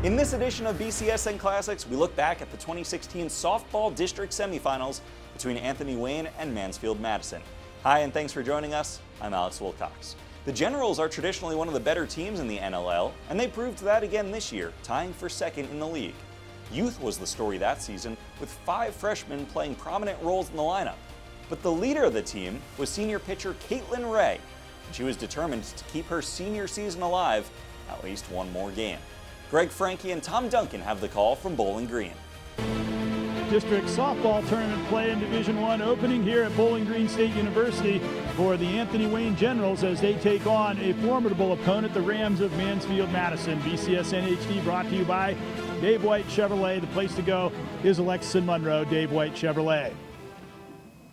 In this edition of BCSN Classics, we look back at the 2016 softball district semifinals between Anthony Wayne and Mansfield Madison. Hi, and thanks for joining us. I'm Alex Wilcox. The Generals are traditionally one of the better teams in the NLL, and they proved that again this year, tying for second in the league. Youth was the story that season, with 5 freshmen playing prominent roles in the lineup. But the leader of the team was senior pitcher Caitlin Ray, and she was determined to keep her senior season alive at least one more game. Greg Franke and Tom Duncan have the call from Bowling Green. District softball tournament play in Division I opening here at Bowling Green State University for the Anthony Wayne Generals as they take on a formidable opponent, the Rams of Mansfield Madison. BCSN HD brought to you by Dave White Chevrolet. The place to go is Alexis and Monroe, Dave White Chevrolet.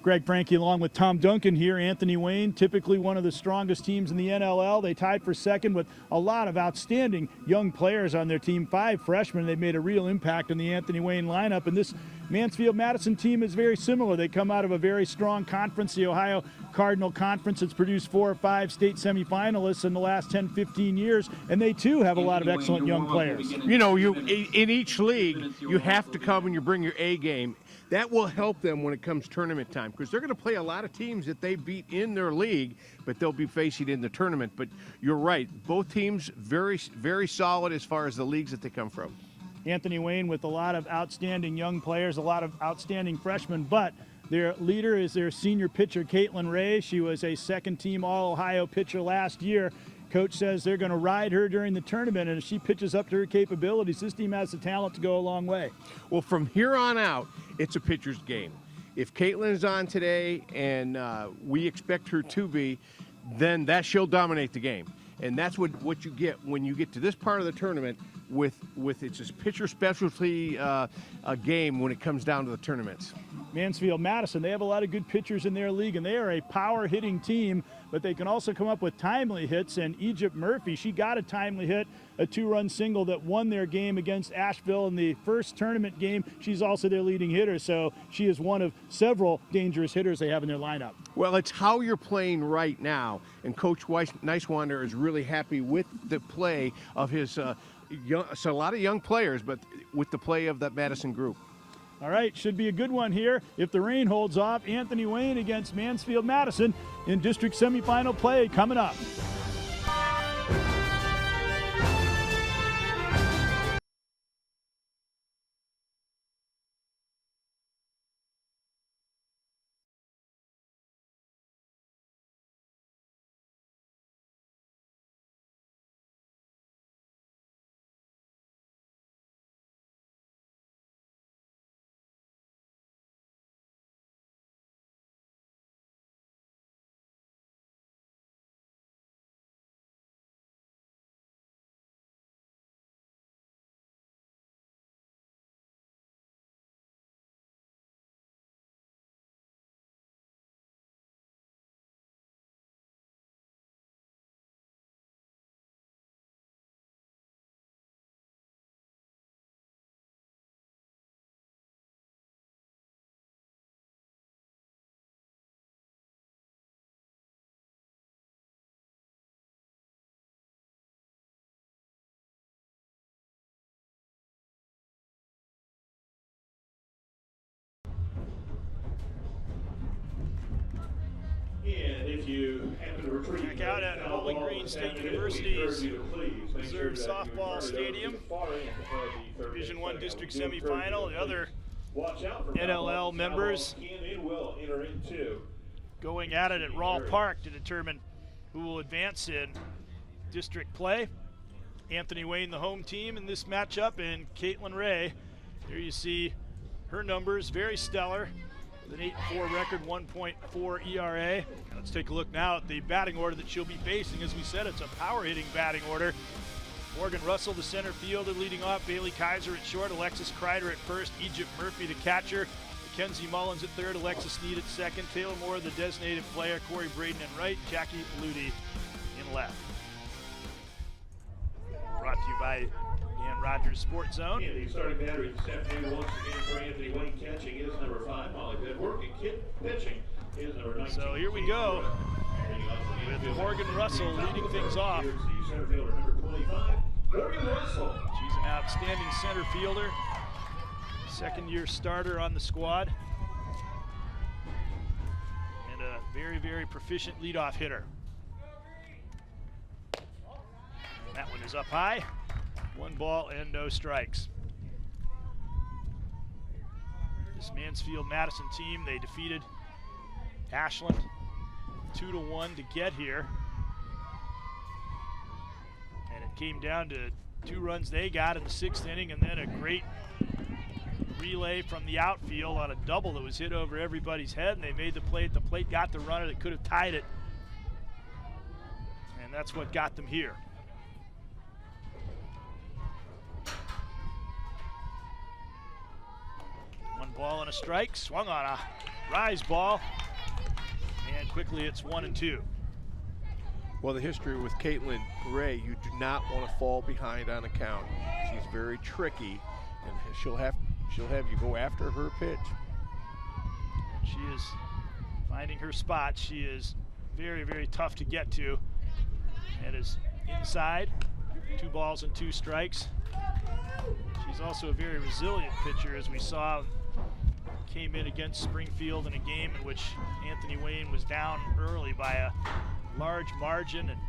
Greg Franke along with Tom Duncan here. Anthony Wayne, typically one of the strongest teams in the NLL. They tied for second with a lot of outstanding young players on their team. 5 freshmen. They've made a real impact on the Anthony Wayne lineup. And this Mansfield Madison team is very similar. They come out of a very strong conference, the Ohio Cardinal Conference. It's produced 4 or 5 state semifinalists in the last 10, 15 years. And they too have a lot of excellent young players. You know, in each league, you have to come and you bring your A game. That will help them when it comes tournament time, because they're going to play a lot of teams that they beat in their league, but they'll be facing in the tournament. But you're right, both teams very, very solid as far as the leagues that they come from. Anthony Wayne with a lot of outstanding young players, a lot of outstanding freshmen, but their leader is their senior pitcher, Caitlin Ray. She was a second-team All-Ohio pitcher last year. Coach says they're going to ride her during the tournament, and if she pitches up to her capabilities, this team has the talent to go a long way. Well, from here on out, it's a pitcher's game. If Caitlin is on today, and we expect her to be, then she'll dominate the game. And that's what you get when you get to this part of the tournament with it's a pitcher specialty a game when it comes down to the tournaments. Mansfield Madison, they have a lot of good pitchers in their league, and they are a power hitting team, but they can also come up with timely hits. And Egypt Murphy, she got a timely hit, a 2-run single that won their game against Asheville in the first tournament game. She's also their leading hitter, so she is one of several dangerous hitters they have in their lineup. Well, it's how you're playing right now, and Coach Nicewander is really happy with the play of his so a lot of young players, but with the play of that Madison group. All right, should be a good one here. If the rain holds off, Anthony Wayne against Mansfield Madison in district semifinal play coming up. If you happen to retreat back out at Bowling Green State University's reserve softball stadium, Division I district semifinal. The other NLL members going at it at Rawl Park to determine who will advance in district play. Anthony Wayne, the home team in this matchup, and Caitlin Ray. There you see her numbers, very stellar. With an 8-4 record, 1.4 ERA. Let's take a look now at the batting order that she'll be facing. As we said, it's a power-hitting batting order. Morgan Russell, the center fielder, leading off. Bailey Kaiser at short. Alexis Kreider at first. Egypt Murphy, the catcher. Mackenzie Mullins at third. Alexis Sneed at second. Taylor Moore, the designated player. Corey Braden in right. Jackie Ludi in left. Brought to you by Dan Rogers Sports Zone. And the starting battery this afternoon once again for Anthony Wayne. Catching is number 5, Molly Goodwork, and pitching is number 19. So here we go with Morgan Russell leading things off. Here's the center fielder, number 25, Morgan Russell. She's an outstanding center fielder, second-year starter on the squad, and a very, very proficient leadoff hitter. And that one is up high. 1 ball and no strikes. This Mansfield-Madison team, they defeated Ashland 2-1 to get here. And it came down to 2 runs they got in the 6th inning, and then a great relay from the outfield on a double that was hit over everybody's head, and they made the play at the plate, got the runner that could have tied it. And that's what got them here. One ball and a strike, swung on a rise ball, and quickly it's 1-2. Well, the history with Caitlin Ray, you do not want to fall behind on a count. She's very tricky, and she'll have you go after her pitch. She is finding her spot. She is very, very tough to get to, and is inside. 2 balls and 2 strikes. She's also a very resilient pitcher, as we saw. Came in against Springfield in a game in which Anthony Wayne was down early by a large margin, and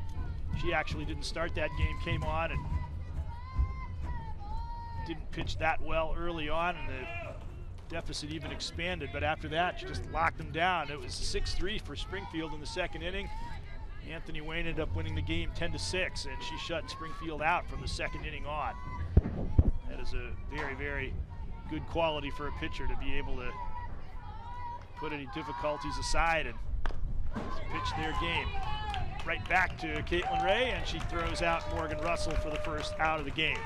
she actually didn't start that game, came on and didn't pitch that well early on, and the deficit even expanded, but after that she just locked them down. It was 6-3 for Springfield in the 2nd inning. Anthony Wayne ended up winning the game 10-6, and she shut Springfield out from the 2nd inning on. That is a very, very good quality for a pitcher, to be able to put any difficulties aside and pitch their game. Right back to Caitlin Ray, and she throws out Morgan Russell for the first out of the game.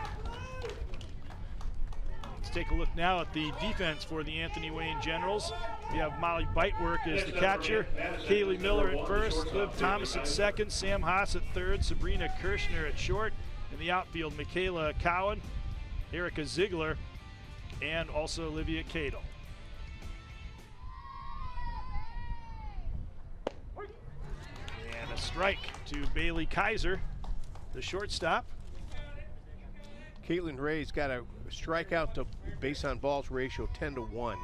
Let's take a look now at the defense for the Anthony Wayne Generals. We have Molly Bitework as the catcher, Kaylee Miller at first, Liv Thomas at second, Sam Haas at third, Sabrina Kirshner at short. In the outfield, Michaela Cowan, Erica Ziegler, and also Olivia Cadle. And a strike to Bailey Kaiser, the shortstop. Caitlin Ray's got a strikeout to base on balls ratio 10-1,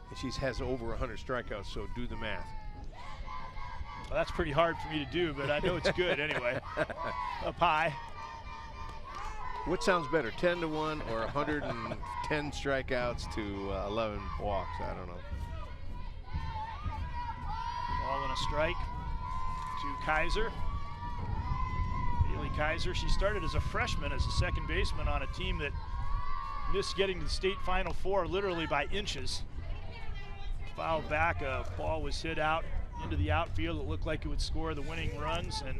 and she has over 100 strikeouts, so do the math. Well, that's pretty hard for me to do, but I know it's good anyway. Up high. What sounds better, 10-1 or 110 strikeouts to 11 walks? I don't know. Ball and a strike to Kaiser. Bailey Kaiser, she started as a freshman as a second baseman on a team that missed getting to the state Final Four literally by inches. Fouled back, a ball was hit out into the outfield. It looked like it would score the winning runs, and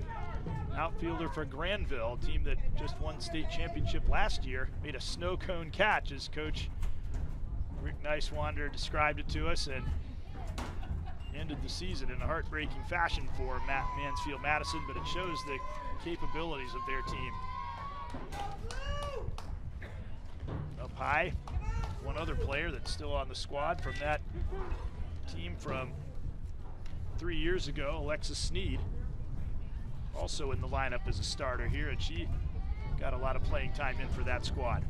outfielder for Granville, a team that just won state championship last year, made a snow cone catch, as Coach Rick Nicewander described it to us, and ended the season in a heartbreaking fashion for Mansfield Madison, but it shows the capabilities of their team. Up high, one other player that's still on the squad from that team from 3 years ago, Alexis Sneed, also in the lineup as a starter here, and she got a lot of playing time in for that squad.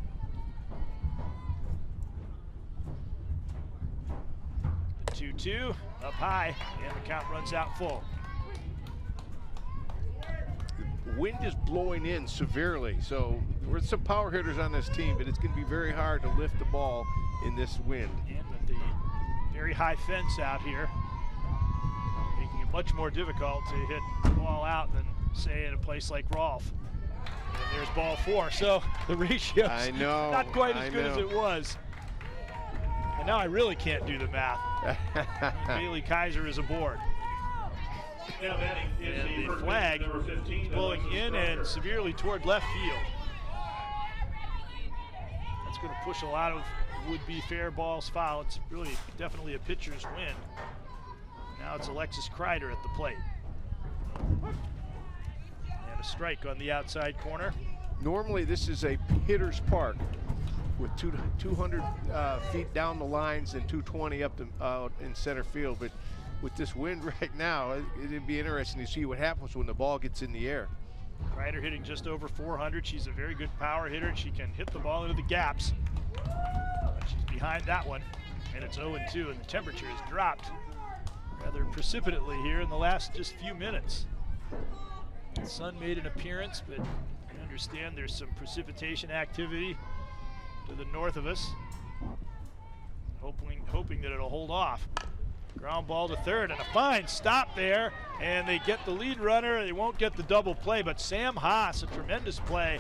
The 2-2 up high, and the count runs out full. The wind is blowing in severely, so there's some power hitters on this team, but it's going to be very hard to lift the ball in this wind. And with the very high fence out here, making it much more difficult to hit the ball out than, say, in a place like Rolfe. And there's ball 4, so the ratio's not quite as good as it was. And now I really can't do the math. Bailey Kaiser is aboard. Now batting is And the flag number 15, blowing Alexis in and Carter. severely toward left field. That's going to push a lot of would-be fair balls foul. It's really definitely a pitcher's win. Now it's Alexis Kreider at the plate. And a strike on the outside corner. Normally this is a hitter's park with 200 feet down the lines and 220 up in center field, but with this wind right now, it'd be interesting to see what happens when the ball gets in the air. Ryder hitting just over 400. She's a very good power hitter, and she can hit the ball into the gaps. But she's behind that one, and it's 0-2, and the temperature has dropped rather precipitately here in the last just few minutes. The sun made an appearance, but I understand there's some precipitation activity to the north of us. Hoping that it'll hold off. Ground ball to third, and a fine stop there, and they get the lead runner. They won't get the double play, but Sam Haas, a tremendous play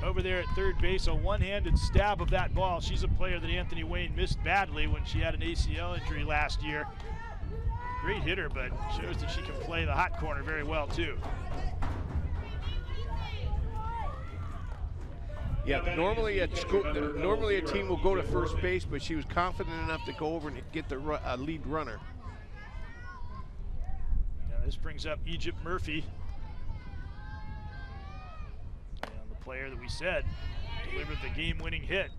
over there at third base, a one-handed stab of that ball. She's a player that Anthony Wayne missed badly when she had an ACL injury last year. Great hitter, but shows that she can play the hot corner very well too. Yeah, normally a team will go to first base, but she was confident enough to go over and get the lead runner. Now this brings up Egypt Murphy, and the player that we said delivered the game-winning hit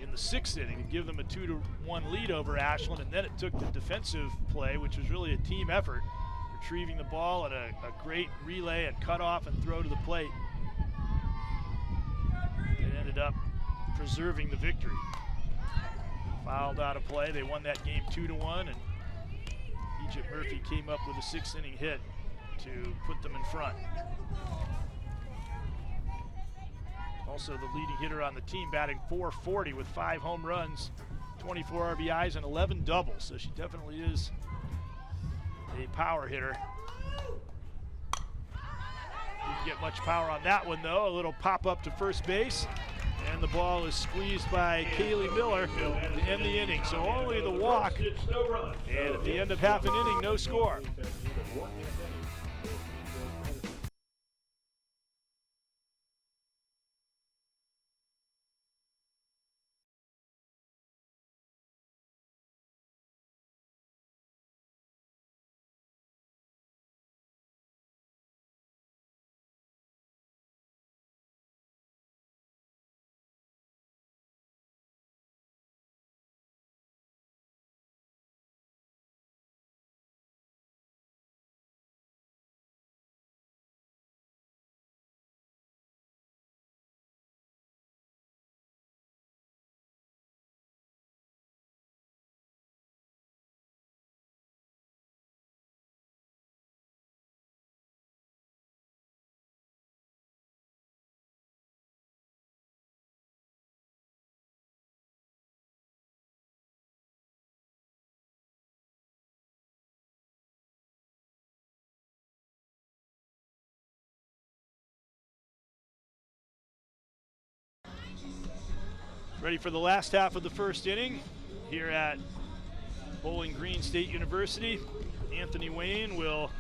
in the 6th inning to give them a 2-1 lead over Ashland, and then it took the defensive play, which was really a team effort, retrieving the ball and a great relay and cutoff and throw to the plate. Up preserving the victory. Fouled out of play. They won that game 2-1, and Egypt Murphy came up with a 6th inning hit to put them in front. Also the leading hitter on the team, batting .440 with 5 home runs, 24 RBIs, and 11 doubles. So she definitely is a power hitter. Didn't get much power on that one though. A little pop up to first base. And the ball is squeezed by Kaylee Miller to end the inning. So only the walk, and at the end of half an inning, no score. Ready for the last half of the 1st inning here at Bowling Green State University. Anthony Wayne will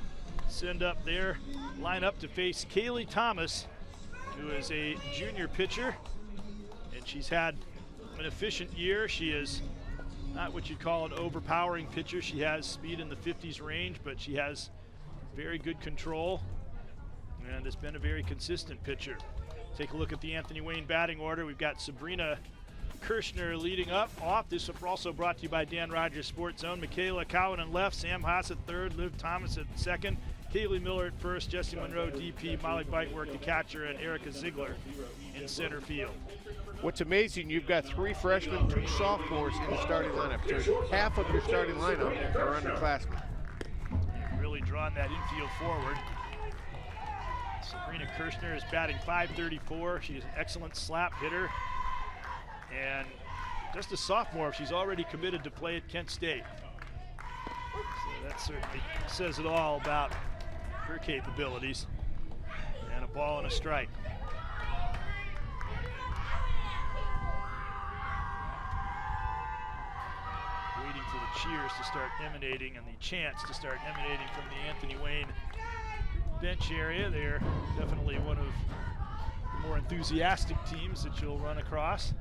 send up their lineup to face Kaylee Thomas, who is a junior pitcher, and she's had an efficient year. She is not what you'd call an overpowering pitcher. She has speed in the 50s range, but she has very good control and has been a very consistent pitcher. Take a look at the Anthony Wayne batting order. We've got Sabrina Kirshner leading off. This is also brought to you by Dan Rogers Sports Zone. Michaela Cowan in left, Sam Haas at third, Liv Thomas at second, Kaylee Miller at first, Jessie Monroe DP, Molly Bitework the catcher, and Erica Ziegler in center field. What's amazing, you've got 3 freshmen, 2 sophomores in the starting lineup. So half of your starting lineup are underclassmen. Really drawn that infield forward. Sabrina Kirshner is batting .534. She's an excellent slap hitter. And just a sophomore, she's already committed to play at Kent State. So that certainly says it all about her capabilities. And a ball and a strike. Waiting for the cheers to start emanating and the chants to start emanating from the Anthony Wayne bench area. They're definitely one of the more enthusiastic teams that you'll run across.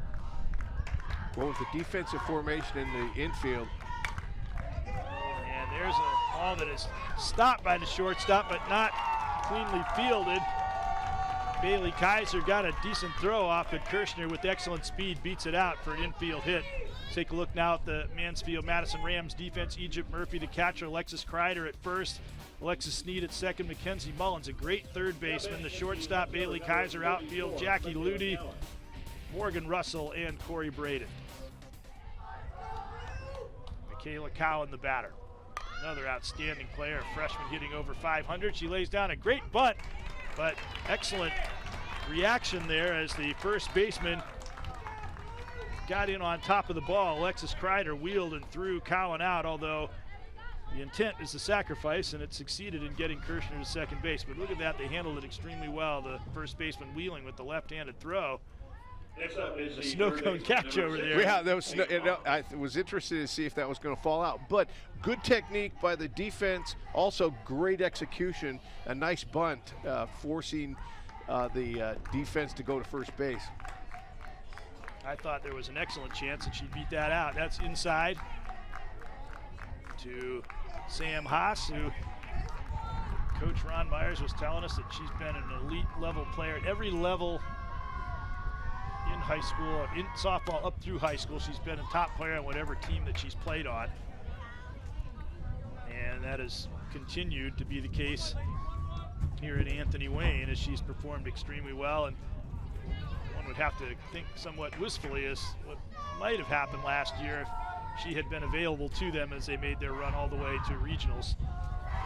Well, with the defensive formation in the infield. And there's a ball that is stopped by the shortstop, but not cleanly fielded. Bailey Kaiser got a decent throw off, but Kirshner with excellent speed beats it out for an infield hit. Take a look now at the Mansfield Madison Rams defense. Egypt Murphy, the catcher, Alexis Kreider at first, Alexis Sneed at second, Mackenzie Mullins, a great third baseman, the shortstop Bailey Kaiser, outfield Jackie Ludy, Morgan Russell, and Corey Braden. Michaela Cowan, the batter. Another outstanding player, a freshman hitting over 500. She lays down a great bunt, but excellent reaction there as the first baseman got in on top of the ball. Alexis Kreider wheeled and threw Cowan out, although the intent is the sacrifice, and it succeeded in getting Kirshner to second base. But look at that, they handled it extremely well. The first baseman wheeling with the left-handed throw. Next up is the snow cone catch over there. Yeah, that was. I was interested to see if that was going to fall out, but good technique by the defense. Also, great execution. A nice bunt, forcing the defense to go to first base. I thought there was an excellent chance that she'd beat that out. That's inside to Sam Haas, who Coach Ron Myers was telling us that she's been an elite level player at every level in high school, in softball up through high school. She's been a top player on whatever team that she's played on. And that has continued to be the case here at Anthony Wayne as she's performed extremely well. And one would have to think somewhat wistfully as what might have happened last year if she had been available to them as they made their run all the way to regionals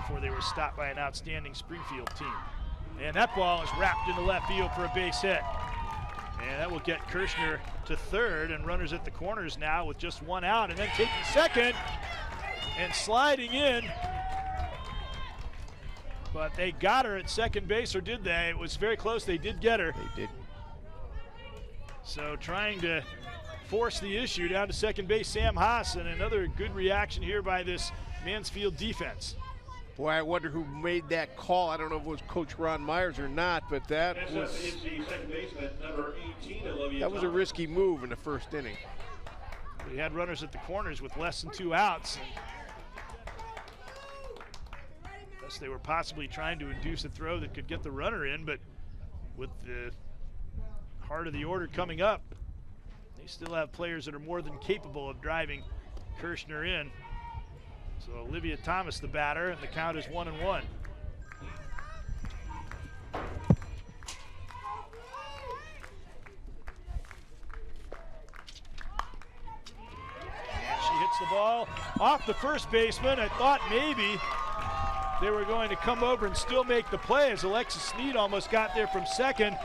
before they were stopped by an outstanding Springfield team. And that ball is wrapped into left field for a base hit. And that will get Kirshner to third, and runners at the corners now with just one out, and then taking second and sliding in. But they got her at second base, or did they? It was very close. They did get her. They did. So trying to force the issue down to second base, Sam Haas, and another good reaction here by this Mansfield defense. Boy, I wonder who made that call. I don't know if it was Coach Ron Myers or not, but that was a risky move in the first inning. They had runners at the corners with less than 2 outs. Thus they were possibly trying to induce a throw that could get the runner in, but with the heart of the order coming up, they still have players that are more than capable of driving Kirshner in. So Olivia Thomas, the batter, and the count is 1-1. And she hits the ball off the first baseman. I thought maybe they were going to come over and still make the play as Alexis Sneed almost got there from second,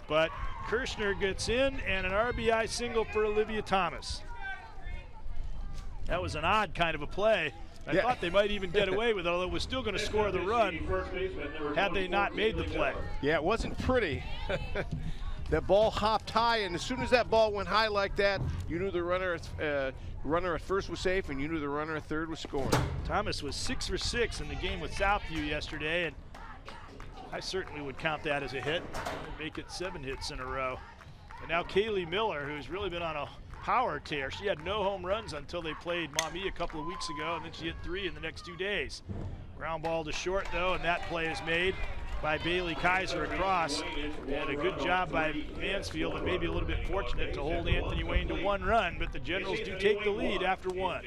but Kirshner gets in and an RBI single for Olivia Thomas. That was an odd kind of a play. I thought they might even get away with it, although it was still going to score the run had they not made the play. Yeah, it wasn't pretty. That ball hopped high, and as soon as that ball went high like that, you knew the runner at first was safe, and you knew the runner at third was scoring. Thomas was 6 for 6 in the game with Southview yesterday, and I certainly would count that as a hit and make it 7 hits in a row. And now Kaylee Miller, who's really been on a power tear. She had no home runs until they played Maumee a couple of weeks ago, and then she hit 3 in the next 2 days. Ground ball to short, though, and that play is made by Bailey Kaiser across. And a good job by Mansfield, and maybe a little bit fortunate to hold Anthony Wayne to 1 run, but the Generals do take the lead after 1.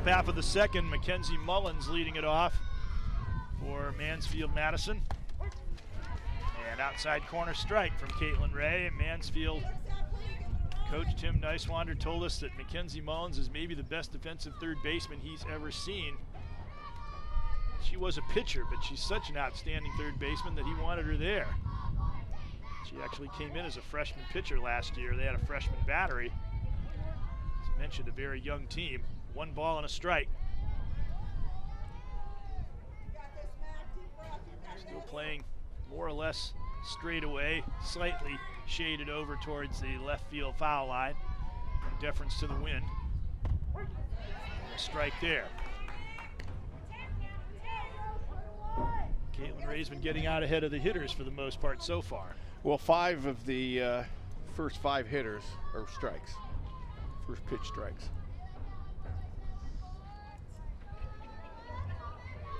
half of the second, Mackenzie Mullins leading it off for Mansfield Madison. And outside corner strike from Caitlin Ray. Mansfield coach Tim Neiswander told us that Mackenzie Mullins is maybe the best defensive third baseman he's ever seen. She was a pitcher, but she's such an outstanding third baseman that he wanted her there. She actually came in as a freshman pitcher last year. They had a freshman battery. As I mentioned, a very young team. 1 ball and a strike. Still playing more or less straight away, slightly shaded over towards the left field foul line. In deference to the wind. A strike there. Caitlin Ray's been getting out ahead of the hitters for the most part so far. Well, 5 of the first 5 hitters are strikes, first pitch strikes.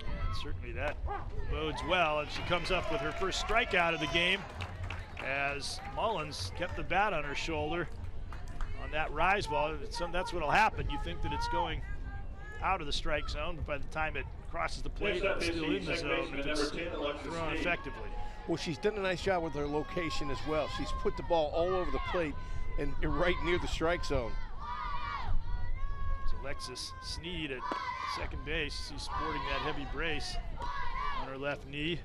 And certainly that bodes well, and she comes up with her first strikeout of the game as Mullins kept the bat on her shoulder on that rise ball. That's what'll happen. You think that it's going out of the strike zone, but by the time it crosses the plate, it's still in the zone. It's thrown effectively. Well, she's done a nice job with her location as well. She's put the ball all over the plate and right near the strike zone. It's Alexis Sneed at second base. She's sporting that heavy brace on her left knee.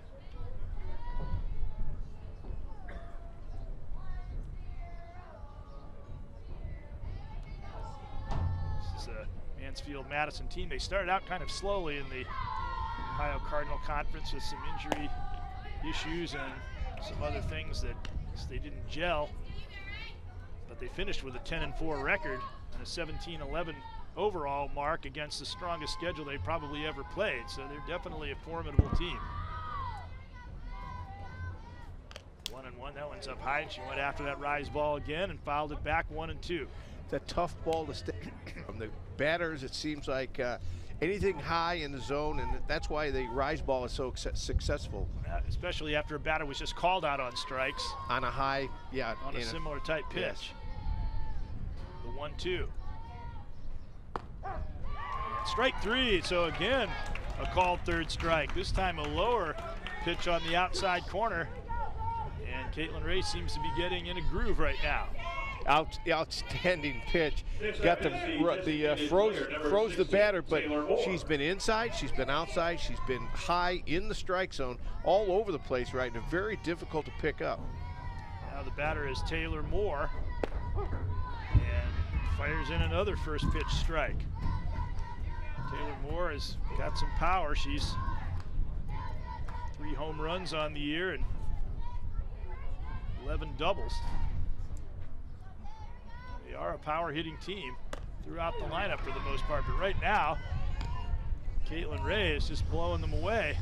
This is a Mansfield Madison team. They started out kind of slowly in the Ohio Cardinal Conference with some injury issues and some other things that they didn't gel, but they finished with a 10-4 record and a 17-11 overall mark against the strongest schedule they probably ever played, so they're definitely a formidable team. 1-1, that one's up high, and she went after that rise ball again and fouled it back 1-2. It's a tough ball to stay from the batters. It seems like anything high in the zone, and that's why the rise ball is so successful. Especially after a batter was just called out on strikes. On a high, yeah. On a similar type pitch. Yes. The 1-2. Strike 3, so again, a called third strike. This time a lower pitch on the outside corner. And Caitlin Ray seems to be getting in a groove right now. Outstanding pitch. Got froze the batter, but she's been inside, she's been outside, she's been high in the strike zone, all over the place right now. Very difficult to pick up. Now the batter is Taylor Moore, and fires in another first pitch strike. Taylor Moore has got some power. She's 3 home runs on the year and 11 doubles. They are a power hitting team throughout the lineup for the most part, but right now, Caitlin Ray is just blowing them away.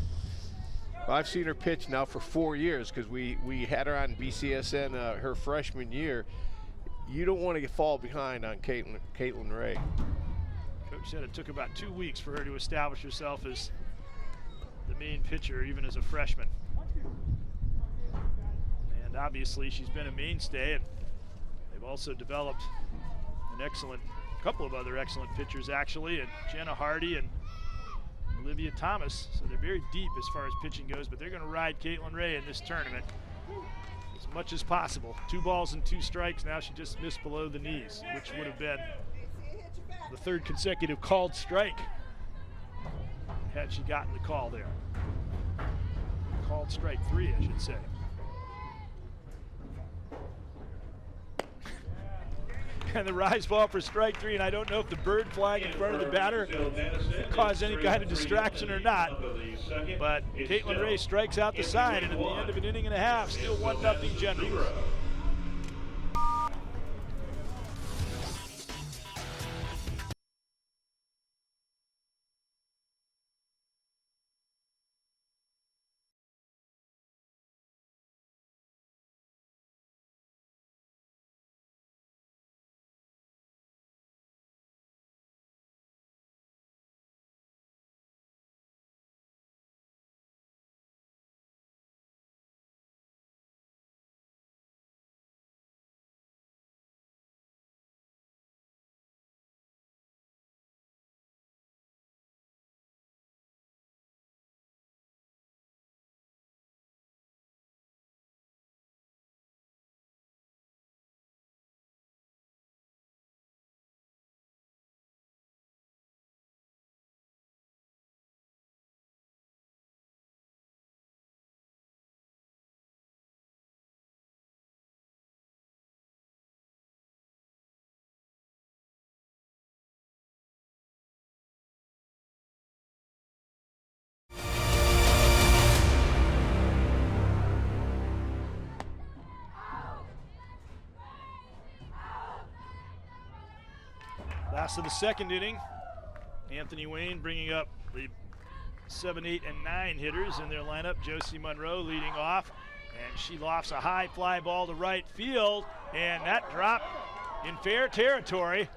Well, I've seen her pitch now for 4 years because we had her on BCSN her freshman year. You don't want to fall behind on Caitlin Ray. Coach said it took about 2 weeks for her to establish herself as the main pitcher, even as a freshman. And obviously she's been a mainstay, and they've also developed a couple of other excellent pitchers actually, and Jenna Hardy and Olivia Thomas. So they're very deep as far as pitching goes, but they're going to ride Caitlin Ray in this tournament as much as possible. 2 balls and 2 strikes. Now she just missed below the knees, which would have been the 3rd consecutive called strike had she gotten the call there. Called strike 3, I should say. And the rise ball for strike 3, and I don't know if the bird flying in front of the batter caused any kind of distraction or not, but Caitlin Ray strikes out the side, and at the end of an inning and a half, still 1-0 Generals. Last of the second inning. Anthony Wayne bringing up the 7, 8, and 9 hitters in their lineup. Josie Monroe leading off, and she lofts a high fly ball to right field, and that dropped in fair territory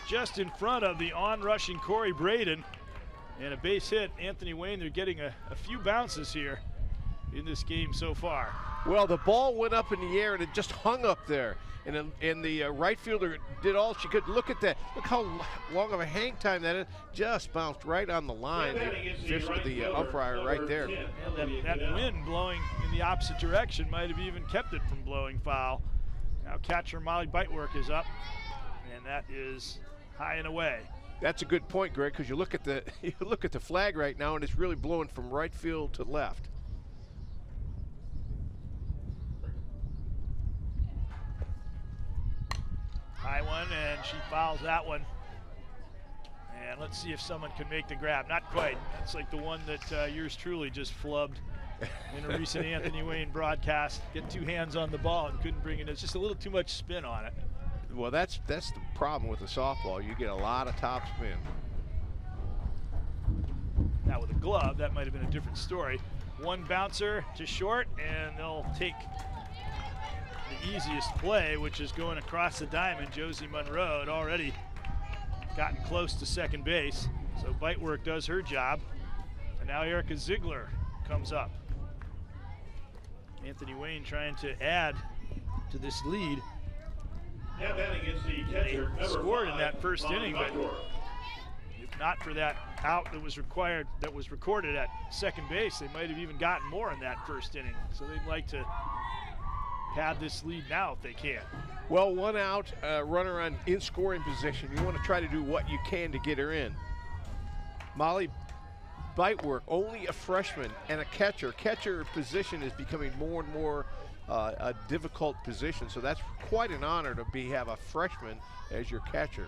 just in front of the on-rushing Corey Braden. And a base hit. Anthony Wayne, they're getting a few bounces here in this game so far. Well, the ball went up in the air and it just hung up there. And the right fielder did all she could. Look at that. Look how long of a hang time that is. Just bounced right on the line. The umpire right there. And that wind blowing in the opposite direction might have even kept it from blowing foul. Now catcher Molly Bitework is up, and that is high and away. That's a good point, Greg, because you look at the flag right now, and it's really blowing from right field to left. High one, and she fouls that one. And let's see if someone can make the grab. Not quite. That's like the one that yours truly just flubbed in a recent Anthony Wayne broadcast. Get two hands on the ball and couldn't bring it in. It's just a little too much spin on it. Well, that's the problem with the softball. You get a lot of top spin. Now with a glove, that might have been a different story. One bouncer to short, and they'll take the easiest play, which is going across the diamond. Josie Monroe had already gotten close to second base, so Bitework does her job. And now Erica Ziegler comes up. Anthony Wayne trying to add to this lead. Now batting against the catcher, They scored in that first inning, but if not for that out that was recorded at second base, they might have even gotten more in that first inning. So they'd like to pad this lead now if they can. Well, one out, runner in scoring position. You want to try to do what you can to get her in. Molly Bitework, only a freshman and a catcher. Catcher position is becoming more and more a difficult position, so that's quite an honor to have a freshman as your catcher.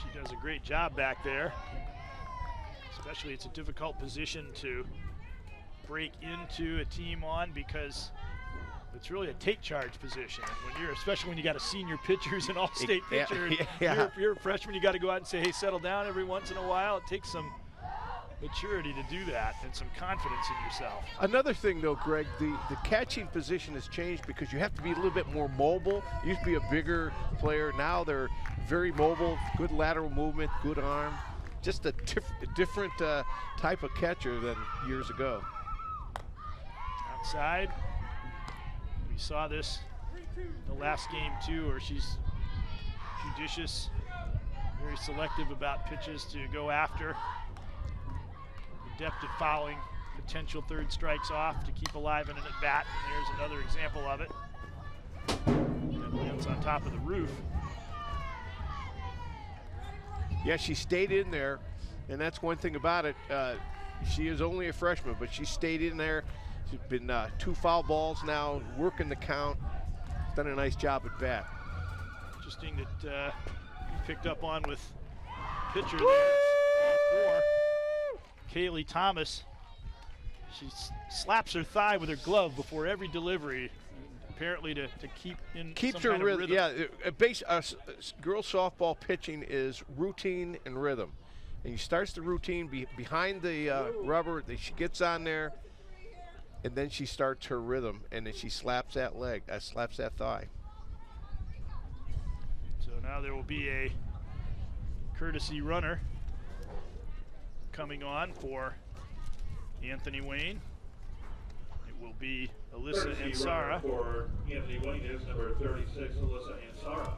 She does a great job back there. Especially, it's a difficult position to break into a team on because it's really a take charge position. And especially when you got a senior pitcher who's an all-state pitcher, yeah. You're a freshman, you got to go out and say, hey, settle down every once in a while. It takes some maturity to do that and some confidence in yourself. Another thing, though, Greg, the catching position has changed because you have to be a little bit more mobile. You used to be a bigger player. Now they're very mobile, good lateral movement, good arm. Just a different type of catcher than years ago. Outside, we saw this the last game too, where she's judicious, very selective about pitches to go after, adept at fouling potential third strikes off to keep alive in an at bat. And there's another example of it. That lands on top of the roof. Yeah, she stayed in there, and that's one thing about it. She is only a freshman, but she stayed in there. She's been 2 foul balls now, working the count. Done a nice job at bat. Interesting that you picked up on with pitcher there. Kaylee Thomas. She slaps her thigh with her glove before every delivery, apparently to keeps her rhythm. Yeah, girls softball pitching is routine and rhythm, and she starts the routine behind the rubber. She gets on there, and then she starts her rhythm, and then she slaps that leg, slaps that thigh. So now there will be a courtesy runner coming on for Anthony Wayne. It will be Alyssa Ansara. For Anthony Wayne is number 36, Alyssa Ansara.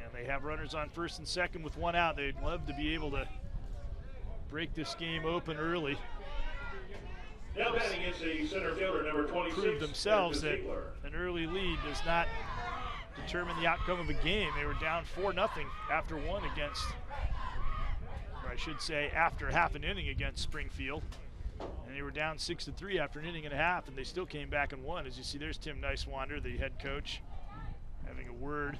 And they have runners on first and second with 1 out. They'd love to be able to break this game open early. Now batting against the center fielder, number 26. Prove themselves that an early lead does not determine the outcome of a game. They were down 4-0 after one against, or I should say after half an inning against Springfield. And they were down 6-3 after an inning and a half, and they still came back and won. As you see, there's Tim Nicewander, the head coach, having a word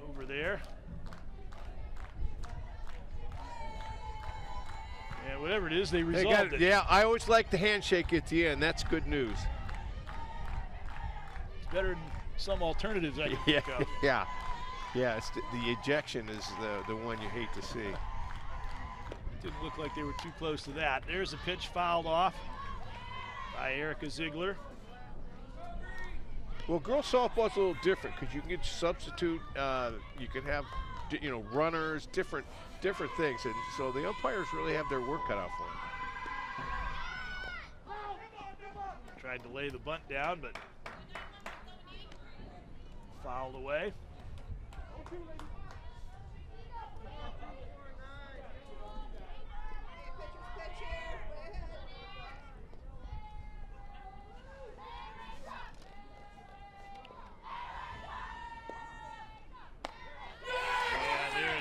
over there. And whatever it is, they resolved it. Yeah, I always like the handshake at the end. That's good news. It's better than some alternatives I can think of. Yeah. It's the ejection is the one you hate to see. Didn't look like they were too close to that. There's a pitch fouled off by Erica Ziegler. Well, girls softball's a little different because you can get substitute. You can have, runners, different things, and so the umpires really have their work cut out for them. Tried to lay the bunt down, but fouled away.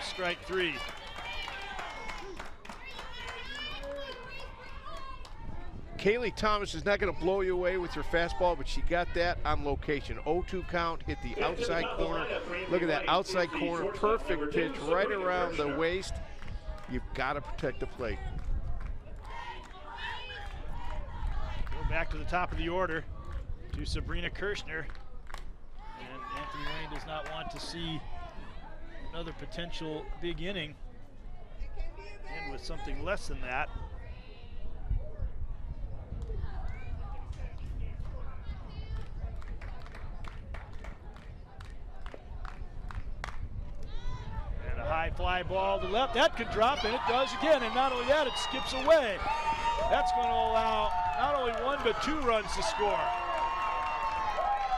Strike three. Kaylee Thomas is not going to blow you away with her fastball, but she got that on location. 0-2 count, hit the outside corner. Look at that outside corner, perfect pitch right around the waist. You've got to protect the plate. Go back to the top of the order to Sabrina Kirschner. And Anthony Wayne does not want to see another potential big inning, and with something less than that. And a high fly ball to left. That could drop, and it does again. And not only that, it skips away. That's going to allow not only one but 2 runs to score.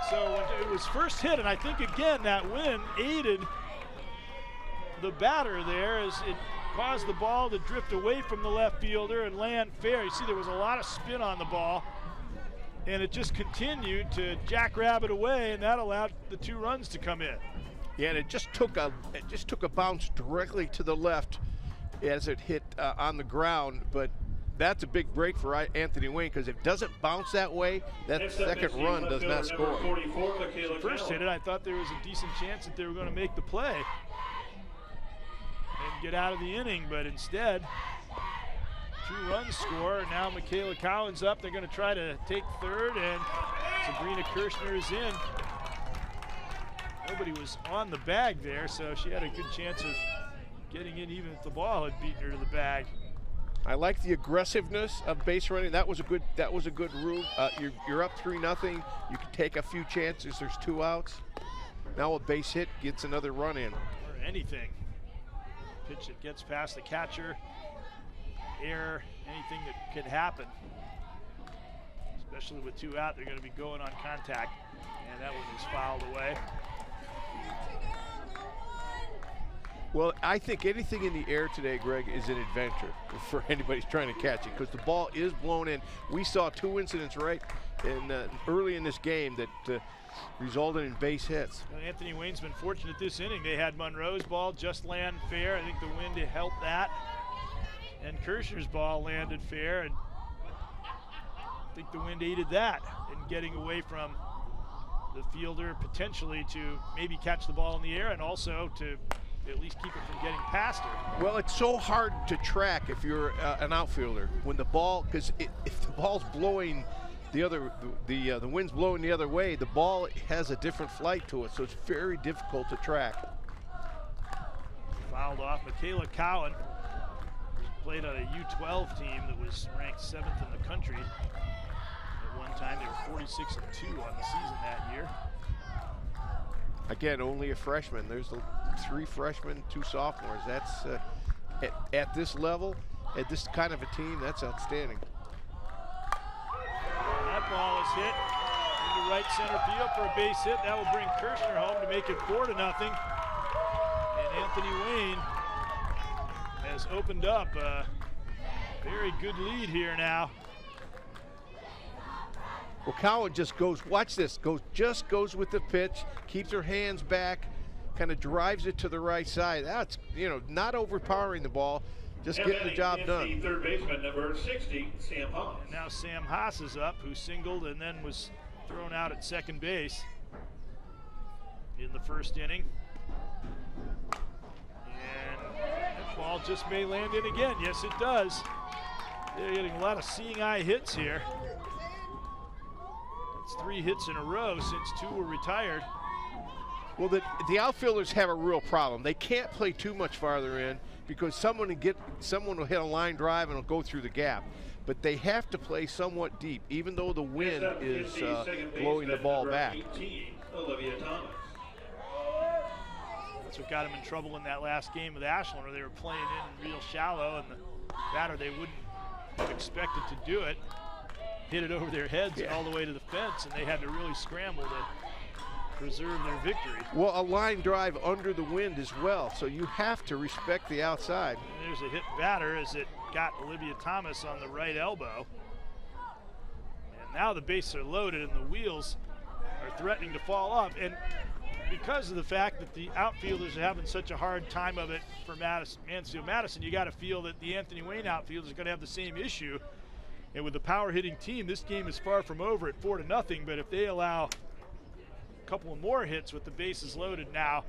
So when it was first hit, and I think again that wind aided the batter there as it caused the ball to drift away from the left fielder and land fair. You see there was a lot of spin on the ball, and it just continued to jackrabbit away, and that allowed the 2 runs to come in. Yeah, and it just took a bounce directly to the left as it hit on the ground, but that's a big break for Anthony Wayne because if it doesn't bounce that way, that second run does not score. First hit it, I thought there was a decent chance that they were going to make the play and get out of the inning, but instead 2 runs score, and now Michaela Collins up. They're going to try to take third, and Sabrina Kirschner is in. Nobody was on the bag there, so she had a good chance of getting in even if the ball had beaten her to the bag. I like the aggressiveness of base running. That was a good rule. You're up 3-0. You can take a few chances. There's 2 outs. Now a base hit gets another run in. Or anything. Pitch that gets past the catcher, error, anything that could happen. Especially with 2 out, they're going to be going on contact, and that one is fouled away. Well, I think anything in the air today, Greg, is an adventure for anybody trying to catch it because the ball is blown in. We saw 2 incidents early in this game that resulted in base hits. Anthony Wayne's been fortunate this inning. They had Monroe's ball just land fair. I think the wind helped that. And Kirschner's ball landed fair, and I think the wind aided that in getting away from the fielder potentially to maybe catch the ball in the air and also to at least keep it from getting past her. Well, it's so hard to track if you're an outfielder when the ball, because if the ball's blowing the wind's blowing the other way, the ball has a different flight to it, so it's very difficult to track. Fouled off. Michaela Cowan played on a U12 team that was ranked 7th in the country. At one time, they were 46-2 on the season that year. Again, only a freshman. There's 3 freshmen, 2 sophomores. That's at this level, at this kind of a team, that's outstanding. That ball is hit into right center field for a base hit. That will bring Kirschner home to make it 4-0. And Anthony Wayne has opened up a very good lead here now. Well, Cowan just goes, watch this, just goes with the pitch, keeps her hands back, kind of drives it to the right side. That's, not overpowering the ball, just getting the job done. Third baseman, number 60, Sam Haas. And now Sam Haas is up, who singled and then was thrown out at second base in the first inning. And that ball just may land in again. Yes, it does. They're getting a lot of seeing eye hits here. It's 3 hits in a row since 2 were retired. Well, the outfielders have a real problem. They can't play too much farther in because someone will hit a line drive and it'll go through the gap. But they have to play somewhat deep, even though the wind is blowing the ball back. 18, Olivia Thomas. That's what got him in trouble in that last game with Ashland, where they were playing in real shallow, and the batter they wouldn't have expected to do it hit it over their heads and all the way to the fence, and they had to really scramble to preserve their victory. Well, a line drive under the wind as well, so you have to respect the outside. And there's a hit batter as it got Olivia Thomas on the right elbow. And now the bases are loaded and the wheels are threatening to fall off. And because of the fact that the outfielders are having such a hard time of it for Mansfield Madison, you got to feel that the Anthony Wayne outfielders are going to have the same issue. And with the power hitting team, this game is far from over at 4-0. But if they allow a couple of more hits with the bases loaded now,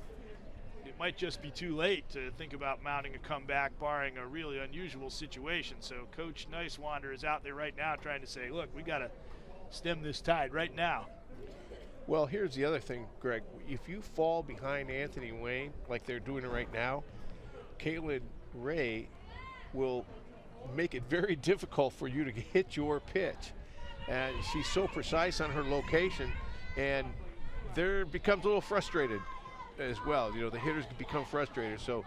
it might just be too late to think about mounting a comeback, barring a really unusual situation. So Coach Nicewander is out there right now trying to say, look, we got to stem this tide right now. Well, here's the other thing, Greg. If you fall behind Anthony Wayne, like they're doing it right now, Caitlin Ray will make it very difficult for you to hit your pitch. And she's so precise on her location, and there becomes a little frustrated as well. You know, the hitters become frustrated. So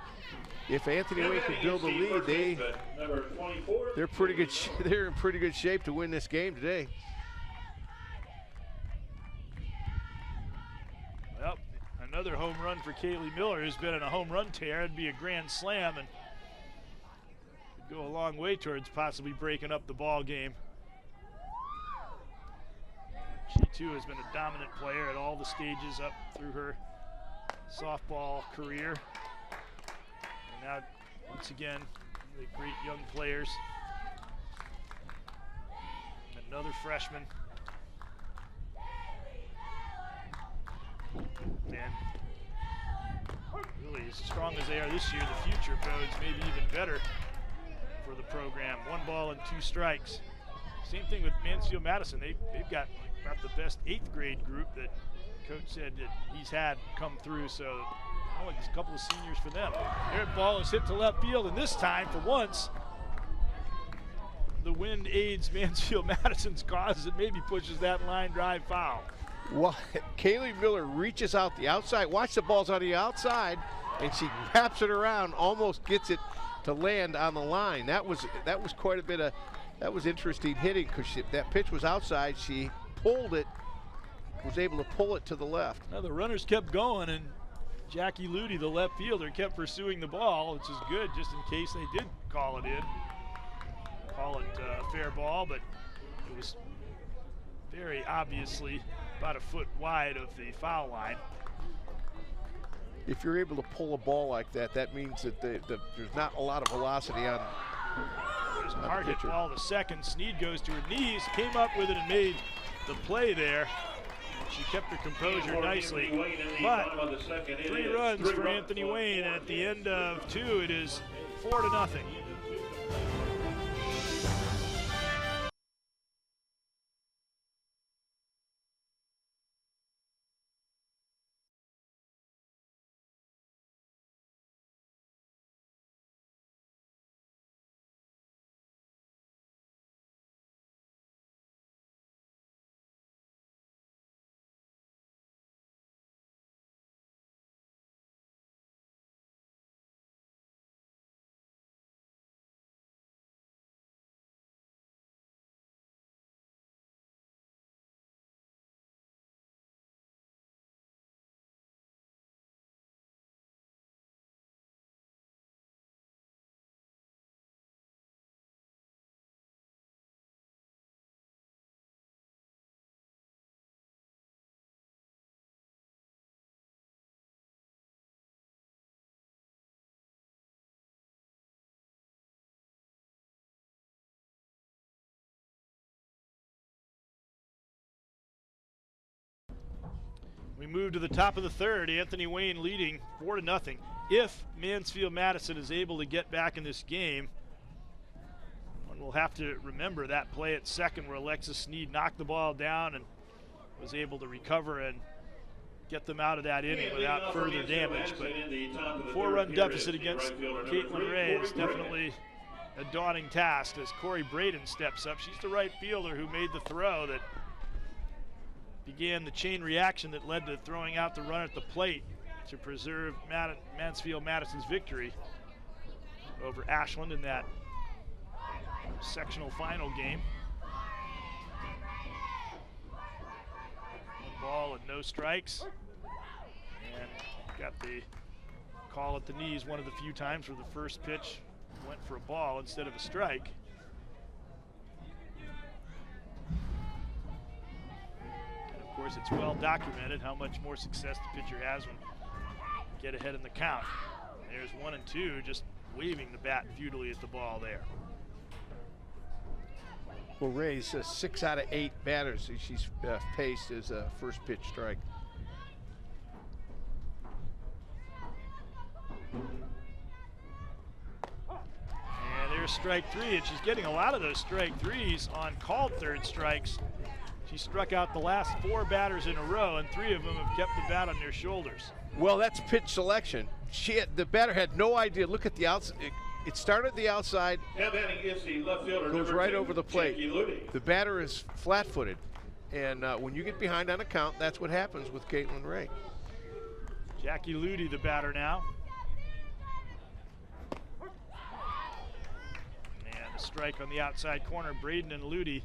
if Anthony Wayne can build a lead, they're pretty good. They're in pretty good shape to win this game today. Well, another home run for Kaylee Miller, who's been in a home run tear. It'd be a grand slam and could go a long way towards possibly breaking up the ball game. She too has been a dominant player at all the stages up through her softball career. And now, once again, the great young players. Another freshman. And really, as strong as they are this year, the future bodes maybe even better for the program. 1 ball and 2 strikes. Same thing with Mansfield Madison. They've got about the best 8th grade group that Coach said that he's had come through, so only a couple of seniors for them. Their ball is hit to left field, and this time, for once, the wind aids Mansfield Madison's cause and maybe pushes that line drive foul. Well, Kaylee Miller reaches out the outside. Watch, the ball's on the outside, and she wraps it around, almost gets it to land on the line. That was quite a bit of, that was interesting hitting, because that pitch was outside. She pulled it, was able to pull it to the left. Now the runners kept going, and Jackie Ludy, the left fielder, kept pursuing the ball, which is good just in case they did call it in. Call it a fair ball, but it was very obviously about a foot wide of the foul line. If you're able to pull a ball like that, that means that there's not a lot of velocity on. There's a hard hit ball to second. Sneed goes to her knees, came up with it and made the play there. She kept her composure nicely. But 3 runs for Anthony Wayne, and at the end of 2, it is 4-0. We move to the top of the 3rd. Anthony Wayne leading 4-0. If Mansfield Madison is able to get back in this game, And we'll have to remember that play at second where Alexis Sneed knocked the ball down and was able to recover and get them out of that inning without further damage. But 4-run deficit against Caitlin Ray is definitely a daunting task as Corey Braden steps up. She's the right fielder who made the throw that began the chain reaction that led to throwing out the run at the plate to preserve Mansfield Madison's victory over Ashland in that sectional final game. 1 ball and no strikes. And got the call at the knees one of the few times where the first pitch went for a ball instead of a strike. And of course, it's well documented how much more success the pitcher has when you get ahead in the count. There's 1 and 2, just waving the bat futilely at the ball there. Well, Ray's 6 out of 8 batters she's faced as a first pitch strike. And there's strike 3, and she's getting a lot of those strike 3s on called third strikes. She struck out the last 4 batters in a row, and 3 of them have kept the bat on their shoulders. Well, that's pitch selection. The batter had no idea. Look at the outside. It started the outside, goes right over the plate. The batter is flat-footed, and when you get behind on a count, that's what happens with Caitlin Ray. Jackie Ludy, the batter now. And a strike on the outside corner. Braden and Ludy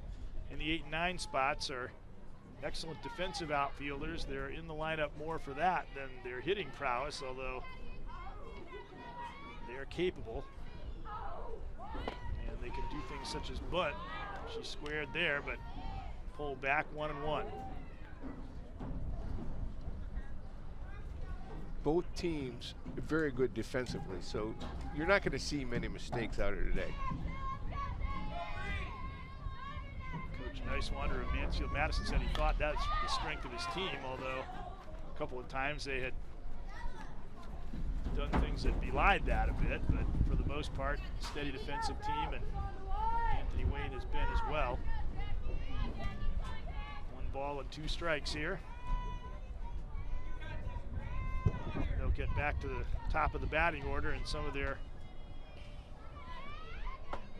in the 8 and 9 spots are excellent defensive outfielders. They're in the lineup more for that than their hitting prowess, although they are capable. And they can do things such as bunt. She squared there, but pulled back 1 and 1. Both teams are very good defensively, so you're not going to see many mistakes out here today. Coach Nicewander of Mansfield Madison said he thought that's the strength of his team, although a couple of times they had done things that belied that a bit, but for the most part, steady defensive team, and Anthony Wayne has been as well. 1 ball and 2 strikes here. They'll get back to the top of the batting order and some of their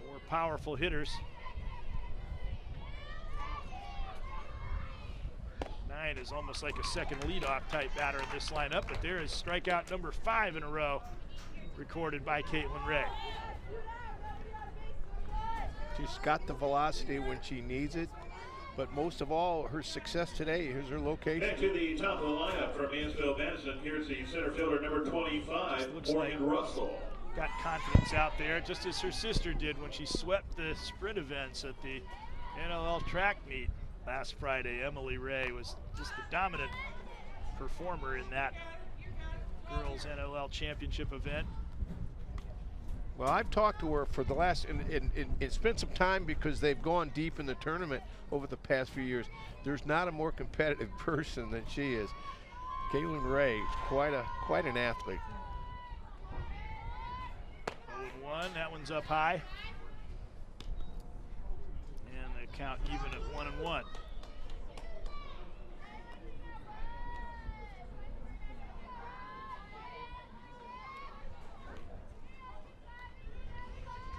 more powerful hitters. 9 is almost like a second leadoff type batter in this lineup, but there is strikeout number 5 in a row recorded by Caitlin Ray. She's got the velocity when she needs it, but most of all, her success today is her location. Back to the top of the lineup from Mansfield Madison. Here's the center fielder, number 25, Morgan Russell. Got confidence out there, just as her sister did when she swept the sprint events at the NLL track meet last Friday. Emily Ray was just the dominant performer in that girls NLL championship event. Well, I've talked to her for the last, and spent some time because they've gone deep in the tournament over the past few years. There's not a more competitive person than she is. Caitlin Ray is quite an athlete. 0-1, that one's up high. And the count even at 1-1.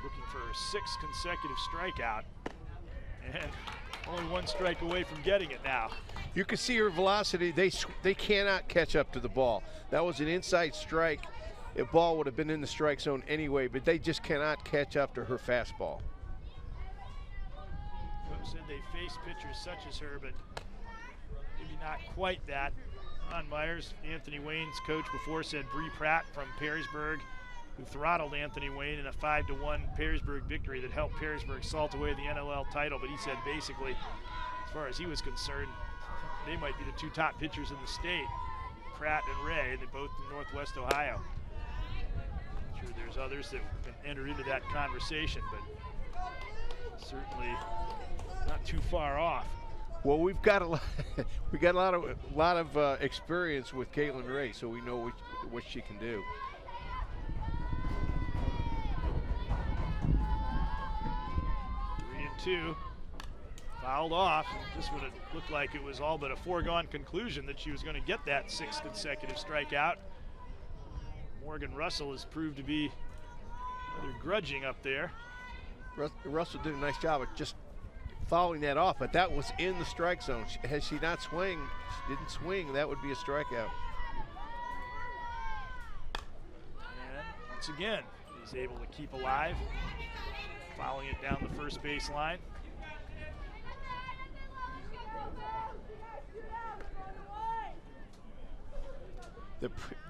Looking for her 6th consecutive strikeout, and only 1 strike away from getting it now. You can see her velocity. They cannot catch up to the ball. That was an inside strike. The ball would have been in the strike zone anyway, but they just cannot catch up to her fastball. Coach said they face pitchers such as her, but maybe not quite that. Ron Myers, Anthony Wayne's coach before, said Bree Pratt from Perrysburg, who throttled Anthony Wayne in a 5-1 Perrysburg victory that helped Perrysburg salt away the NLL title. But he said basically, as far as he was concerned, they might be the 2 top pitchers in the state, Pratt and Ray. They're both in Northwest Ohio. I'm sure there's others that can enter into that conversation, but certainly not too far off. Well, we got a lot of experience with Caitlin Ray, so we know what she can do. 2. Fouled off. Just would have looked like it was all but a foregone conclusion that she was going to get that 6th consecutive strikeout. Morgan Russell has proved to be rather grudging up there. Russell did a nice job of just fouling that off, but that was in the strike zone. Had she not didn't swing, that would be a strikeout. And once again, he's able to keep alive, fouling it down the first base line.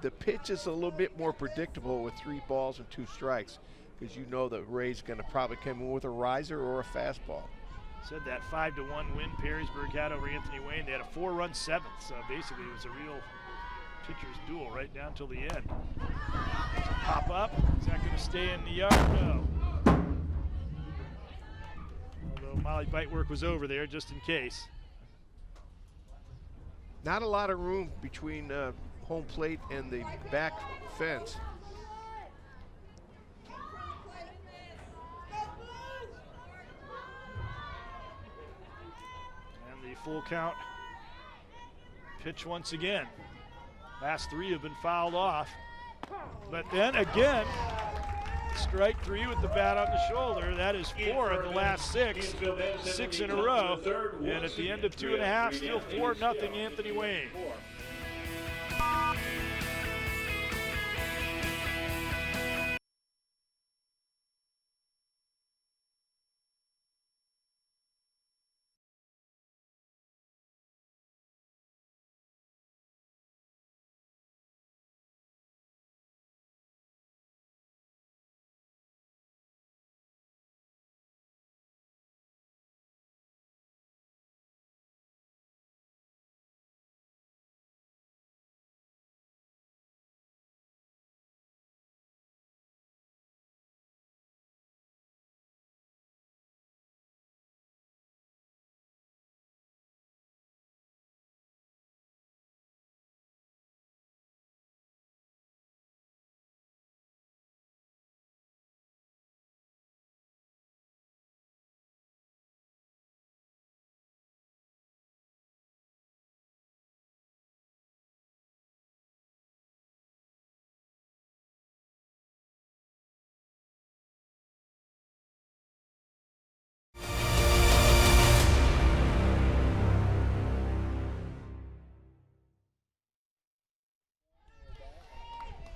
The pitch is a little bit more predictable with 3 balls and 2 strikes, because you know that Ray's going to probably come in with a riser or a fastball. Said that 5-1 win Perrysburg had over Anthony Wayne. They had a 4-run 7th, so basically it was a real pitcher's duel right down till the end. Pop up. Is that going to stay in the yard? No. Although Molly Bitework was over there just in case. Not a lot of room between home plate and the back fence. And the full count pitch once again. Last 3 have been fouled off. But then again, strike 3 with the bat on the shoulder. That is 4 of the last 6. 6 in a row. And at the end of 2.5, still 4-0 Anthony Wayne.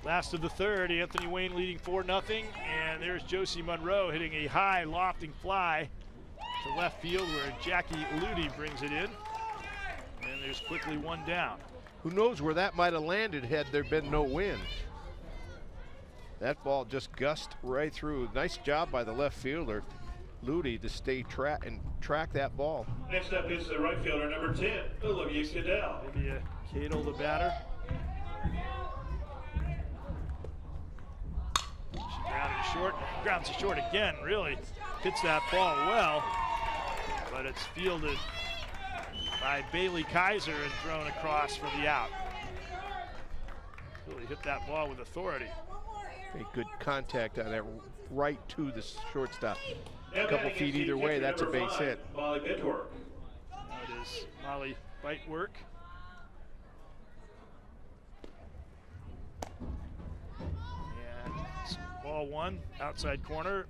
Last of the 3rd, Anthony Wayne leading 4-0, and there's Josie Monroe hitting a high lofting fly to left field where Jackie Ludi brings it in, and there's quickly 1 down. Who knows where that might have landed had there been no wind. That ball just gushed right through. Nice job by the left fielder, Ludi, to stay and track that ball. Next up is the right fielder, number 10, Olivia Cadell. Olivia Cadell, the batter. Grounds it short again, really hits that ball well, but it's fielded by Bailey Kaiser and thrown across for the out. Really hit that ball with authority. Very good contact on that right to the shortstop. A couple feet either way, that's a base hit. Molly Bitework. Now it is Molly Bitework. Ball 1, outside corner.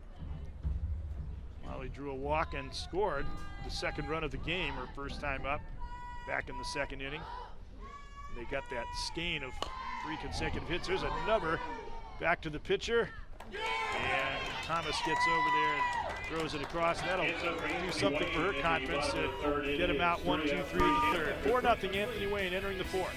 Molly drew a walk and scored the 2nd run of the game, her first time up, back in the 2nd inning. They got that skein of 3 consecutive hits. There's another back to the pitcher, and Thomas gets over there and throws it across. That'll do something for her confidence to get him out 1, 2, 3 in the 3rd. 4-0 Anthony Wayne entering the 4th.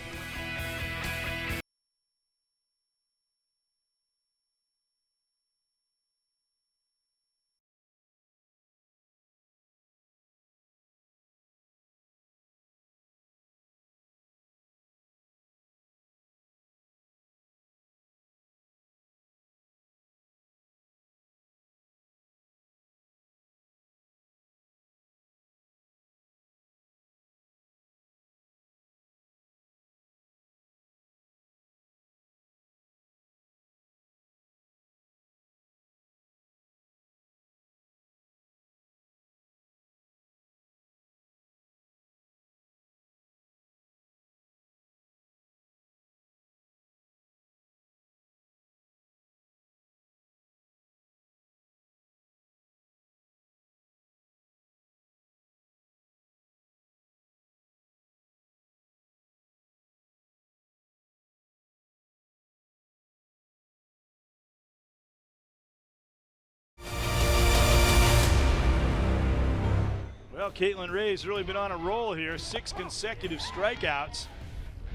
Well, Caitlin Ray's really been on a roll here, 6 consecutive strikeouts,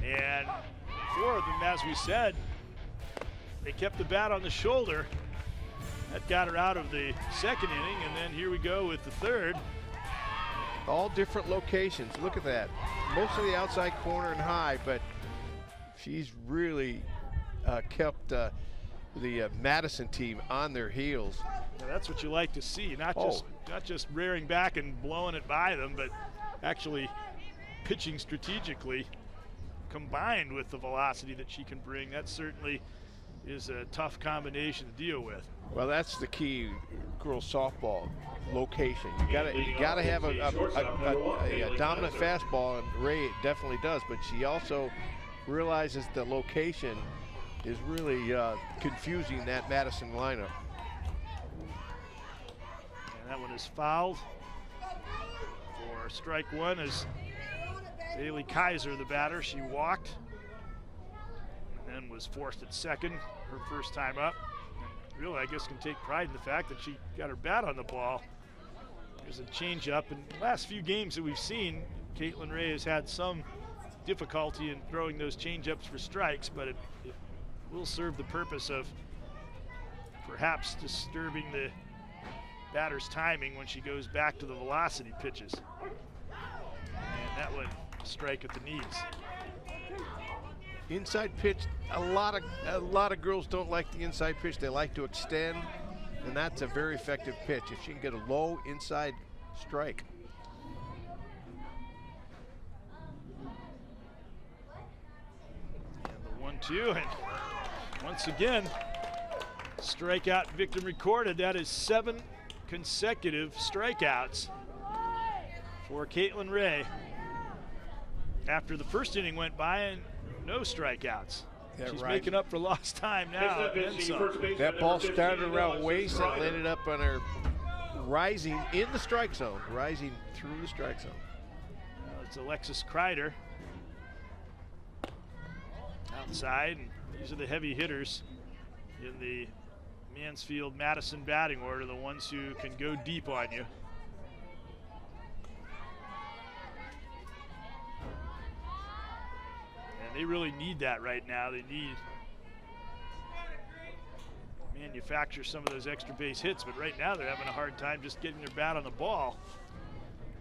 and 4 of them, as we said, they kept the bat on the shoulder. That got her out of the second inning, and then here we go with the third. All different locations. Look at that. Mostly the outside corner and high, but she's really kept the Madison team on their heels. Now that's what you like to see, not just rearing back and blowing it by them, but actually pitching strategically combined with the velocity that she can bring. That certainly is a tough combination to deal with. Well, that's the key, girls softball, location. You gotta have a dominant fastball, and Ray definitely does, but she also realizes the location is really confusing that Madison lineup. And that one is fouled for strike 1 as Bailey Kaiser, the batter. She walked and then was forced at second her first time up. And really, I guess, can take pride in the fact that she got her bat on the ball. There's a changeup. In the last few games that we've seen, Caitlin Ray has had some difficulty in throwing those changeups for strikes, but it will serve the purpose of perhaps disturbing the batter's timing when she goes back to the velocity pitches. And that one, strike at the knees. Inside pitch, a lot of girls don't like the inside pitch. They like to extend, and that's a very effective pitch if she can get a low inside strike. And the 1-2, and once again, strikeout victim recorded. That is 7 consecutive strikeouts for Caitlin Ray. After the first inning went by and no strikeouts. Yeah, she's right. making up for lost time now. And some. That ball started around waist and landed up on her, rising in the strike zone, rising through the strike zone. It's Alexis Kreider outside, and these are the heavy hitters in the Mansfield Madison batting order, the ones who can go deep on you. And they really need that right now. They need to manufacture some of those extra base hits, but right now they're having a hard time just getting their bat on the ball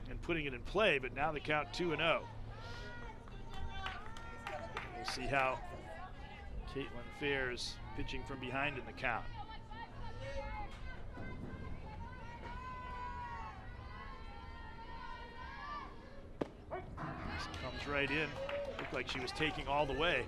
and putting it in play, but now they count 2-0. We'll see how Caitlin fares pitching from behind in the count. This comes right in. Looked like she was taking all the way.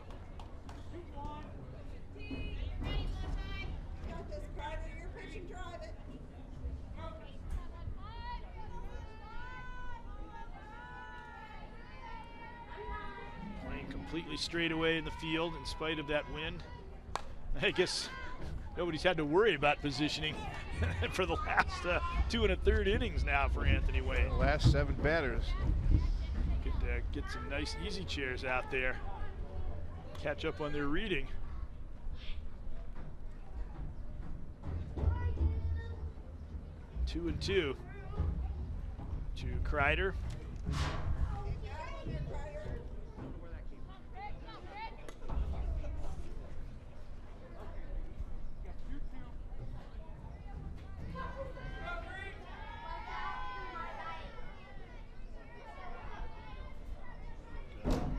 Playing completely straight away in the field in spite of that wind. I guess nobody's had to worry about positioning for the last 2 1/3 innings now for Anthony Wayne. The last 7 batters. Could get some nice easy chairs out there. Catch up on their reading. Two and two to Kreider.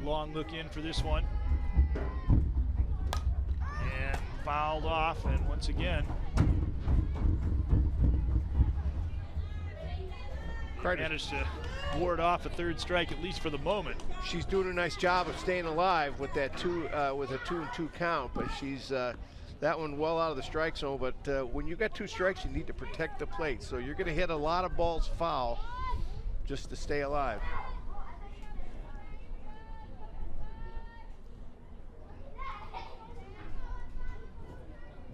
Long look in for this one. And fouled off, and once again, managed to ward off a 3rd strike, at least for the moment. She's doing a nice job of staying alive with that with a 2-2 count, but she's that one well out of the strike zone. But when you got 2 strikes, you need to protect the plate. So you're going to hit a lot of balls foul just to stay alive.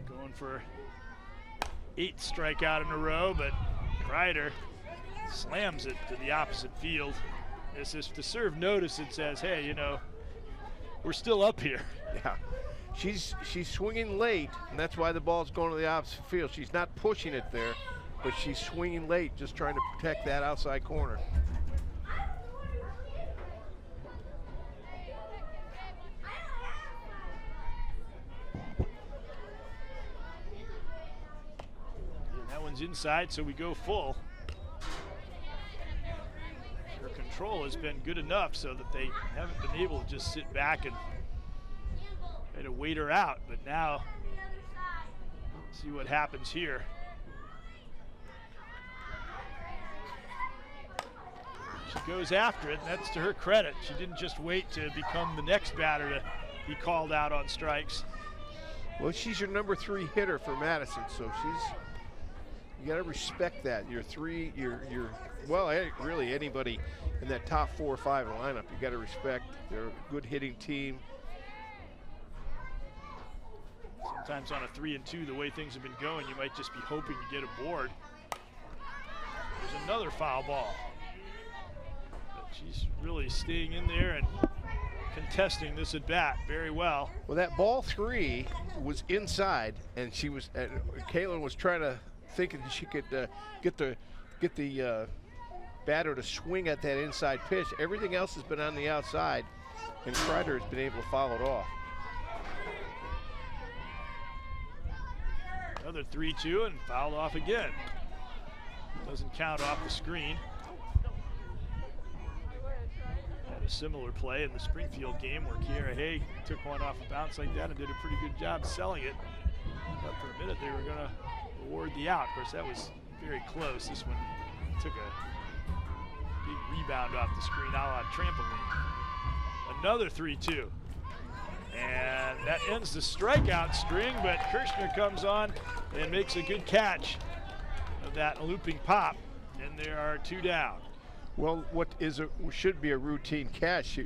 Going for 8th strikeout in a row, but Kreider slams it to the opposite field. This is to serve notice. It says, hey, you know, we're still up here. Yeah, she's swinging late, and that's why the ball's going to the opposite field. She's not pushing it there. but she's swinging late, just trying to protect that outside corner. And that one's inside, so we go full. Her control has been good enough so that they haven't been able to just sit back and try to wait her out, but now see what happens here. She goes after it, and that's to her credit. She didn't just wait to become the next batter to be called out on strikes. Well, she's your number 3 hitter for Madison, so you got to respect that. Your really anybody in that top 4 or 5 lineup, you got to respect. They're a good hitting team. Sometimes on a 3-2, the way things have been going, you might just be hoping to get a board. There's another foul ball. But she's really staying in there and contesting this at bat very well. Well, that ball 3 was inside, and Caitlin was trying to thinking she could get the batter to swing at that inside pitch. Everything else has been on the outside, and Kreider has been able to follow it off. Another 3-2 and fouled off again. Doesn't count off the screen. Had a similar play in the Springfield game where Kiera Hay took one off a bounce like that and did a pretty good job selling it. But for a minute they were going to award the out. Of course, that was very close. This one took a big rebound off the screen a la trampoline. Another 3-2. And that ends the strikeout string, but Kirshner comes on and makes a good catch of that looping pop, and there are 2 down. Well, should be a routine catch.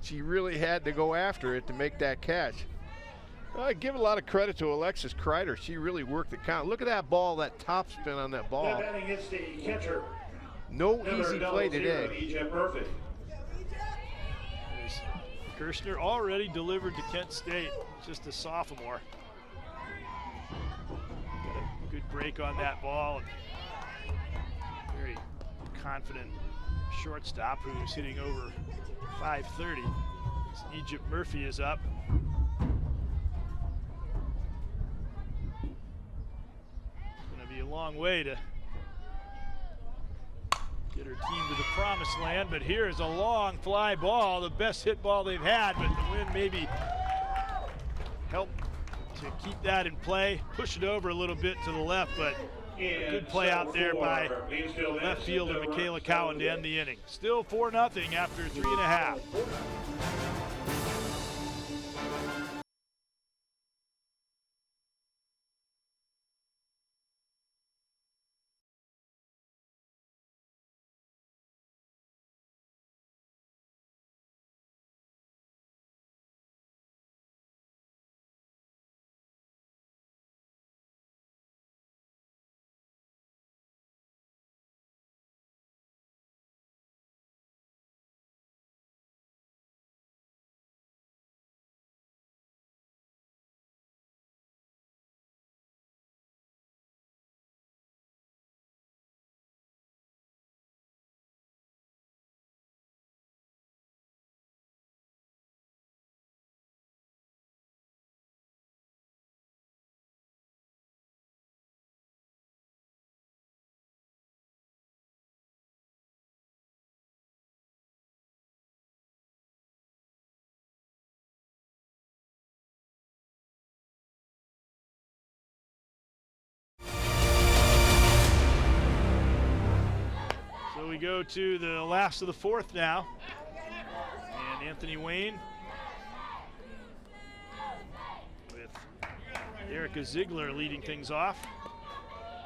She really had to go after it to make that catch. I give a lot of credit to Alexis Kreider. She really worked the count. Look at that ball, that top spin on that ball. That batting is the catcher. No easy play today. EJ Murphy. Kirshner already delivered to Kent State, just a sophomore. Got a good break on that ball. Very confident shortstop who's hitting over 530. Egypt Murphy is up. It's going to be a long way to get her team to the promised land, but here is a long fly ball, the best hit ball they've had, but the wind maybe helped to keep that in play, push it over a little bit to the left, but a good play out there by left fielder Michaela Cowan to end the inning. Still 4-0 after 3.5. So we go to the last of the 4th now. And Anthony Wayne with Erica Ziegler leading things off,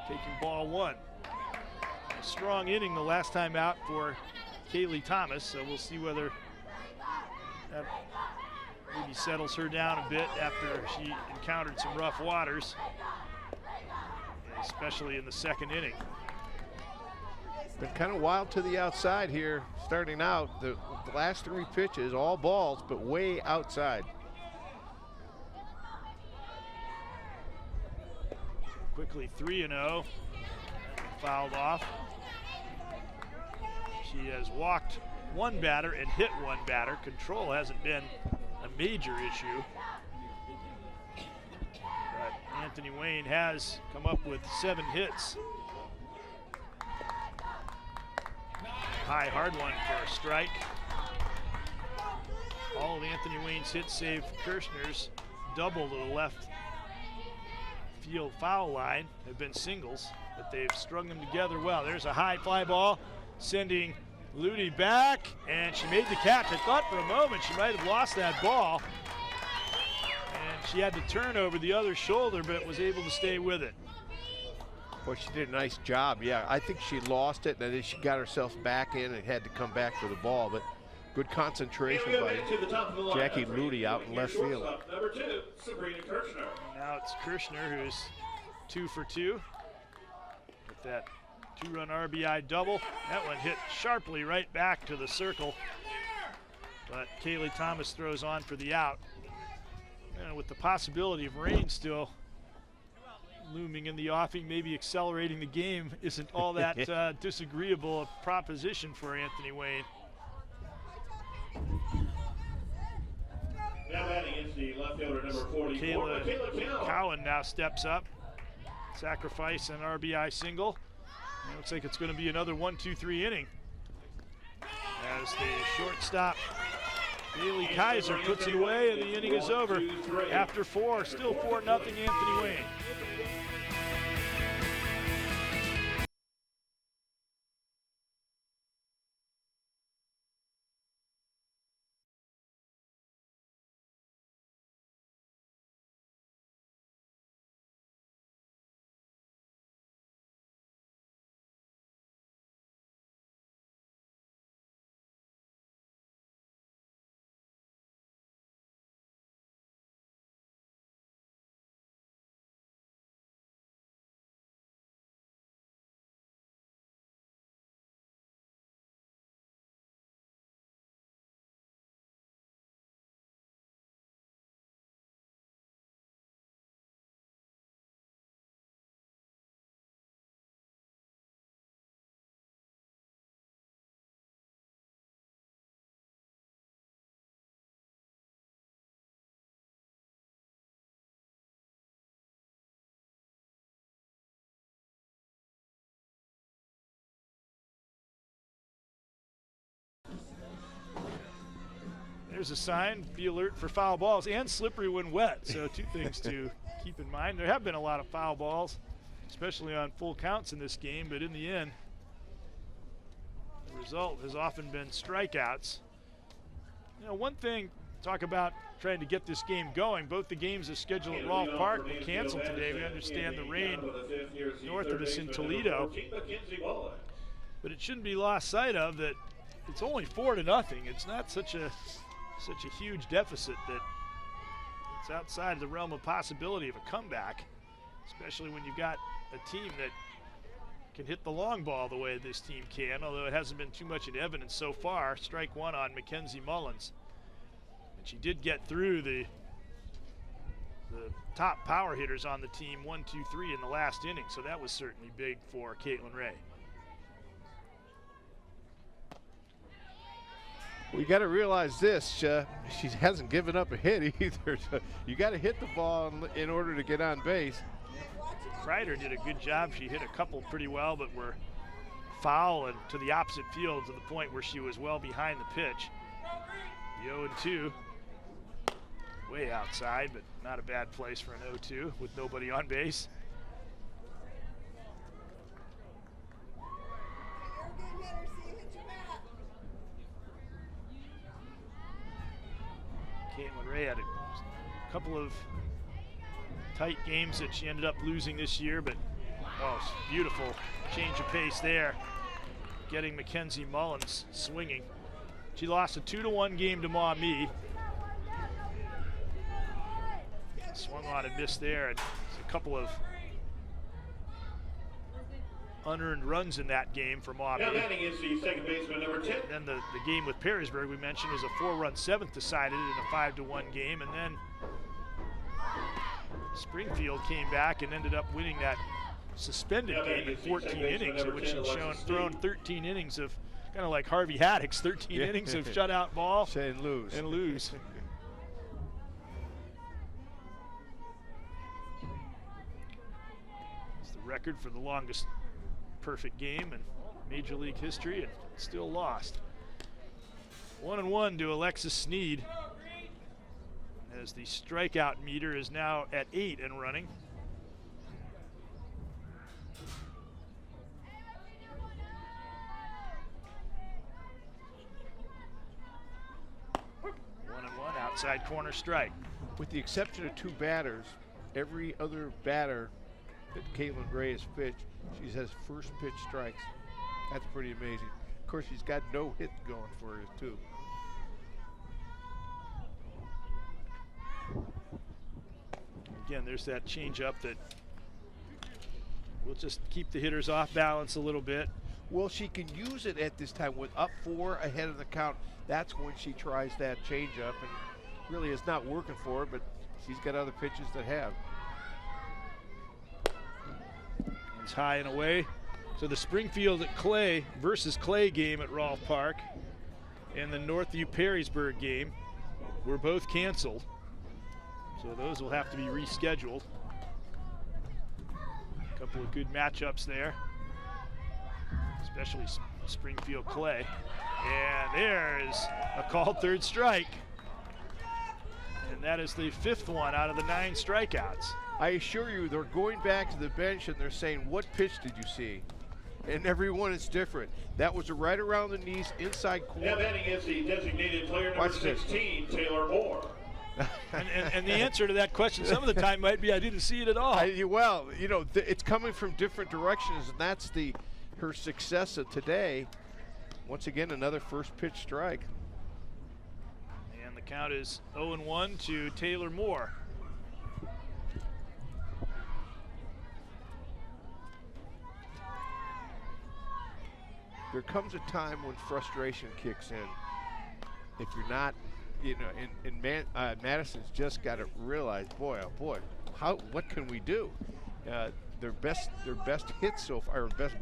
taking ball 1. A strong inning the last time out for Kaylee Thomas, so we'll see whether that maybe settles her down a bit after she encountered some rough waters, especially in the 2nd inning. Been kind of wild to the outside here, starting out. The last 3 pitches, all balls, but way outside. Quickly 3-0. fouled off. She has walked one batter and hit one batter. Control hasn't been a major issue. But Anthony Wayne has come up with 7 hits. High, hard one for a strike. All of Anthony Wayne's hits, save Kirshner's double to the left field foul line, have been singles, but they've strung them together well. There's a high fly ball, sending Ludi back, and she made the catch. I thought for a moment she might have lost that ball, and she had to turn over the other shoulder, but was able to stay with it. Well, she did a nice job. Yeah, I think she lost it, and then she got herself back in and had to come back for the ball, but good concentration by Jackie Ludi out in left field. Number 2, Sabrina Kirshner. Now it's Kirshner, who's 2 for 2 with that 2-run RBI double. That one hit sharply right back to the circle, but Kaylee Thomas throws on for the out. And with the possibility of rain still looming in the offing, maybe accelerating the game isn't all that disagreeable a proposition for Anthony Wayne. Now batting is the left fielder number 44, Kayla Cowan now steps up. Sacrifice an RBI single. It looks like it's going to be another 1-2-3 inning as the shortstop Bailey Kaiser puts it away, and the inning is over after 4. Still 4-0 Anthony Wayne. There's a sign, be alert for foul balls and slippery when wet. So 2 things to keep in mind. There have been a lot of foul balls, especially on full counts in this game, but in the end, the result has often been strikeouts. You know, one thing, talk about trying to get this game going. Both the games are scheduled at Rolfe Park were canceled today. We understand the rain north of us in Toledo, but it shouldn't be lost sight of that it's only 4-0. It's not such a huge deficit that it's outside the realm of possibility of a comeback, especially when you've got a team that can hit the long ball the way this team can, although it hasn't been too much in evidence so far. Strike 1 on Mackenzie Mullins. And she did get through the top power hitters on the team, 1, 2, 3 in the last inning, so that was certainly big for Caitlin Ray. We got to realize this, she hasn't given up a hit either. So you got to hit the ball in order to get on base. Kreider did a good job. She hit a couple pretty well, but were foul and to the opposite field to the point where she was well behind the pitch. The 0-2, way outside, but not a bad place for an 0-2 with nobody on base. Caitlin Ray had a couple of tight games that she ended up losing this year, but beautiful change of pace there, getting Mackenzie Mullins swinging. She lost a 2-1 game to Maumee. Swung on and missed there, and a couple of unearned runs in that game for Maumee. Now batting is the second baseman, number 10. Then the game with Perrysburg we mentioned was a 4-run 7th decided in a 5-1 game, and then Springfield came back and ended up winning that suspended game in 14 innings, in which he'd thrown 13 innings of kind of like Harvey Haddock's 13 innings of shutout ball and lose. It's the record for the longest perfect game in Major League history, and still lost. 1-1 to Alexis Sneed, as the strikeout meter is now at 8 and running. Outside corner strike. With the exception of 2 batters, every other batter that Caitlin Gray has pitched, she has first pitch strikes. That's pretty amazing. Of course, she's got no hit going for her too. Again, there's that changeup that will just keep the hitters off balance a little bit. Well, she can use it at this time with up 4 ahead of the count. That's when she tries that changeup, and really it's not working for her, but she's got other pitches that have. It's high and away. So the Springfield Clay versus Clay game at Rolfe Park and the Northview Perrysburg game were both canceled. So those will have to be rescheduled. A couple of good matchups there, especially Springfield Clay. And there's a called third strike. And that is the 5th one out of the 9 strikeouts. I assure you, they're going back to the bench and they're saying, what pitch did you see? And everyone is different. That was right around the knees, inside corner. Now batting is the designated player number 16, Taylor Moore. and the answer to that question some of the time might be I didn't see it at all. Well, you know, it's coming from different directions, and that's her success of today. Once again, another first pitch strike. And the count is 0-1 to Taylor Moore. There comes a time when frustration kicks in. If you're not, you know, Madison's just got to realize, boy, oh boy, what can we do? Their best hits so far, or best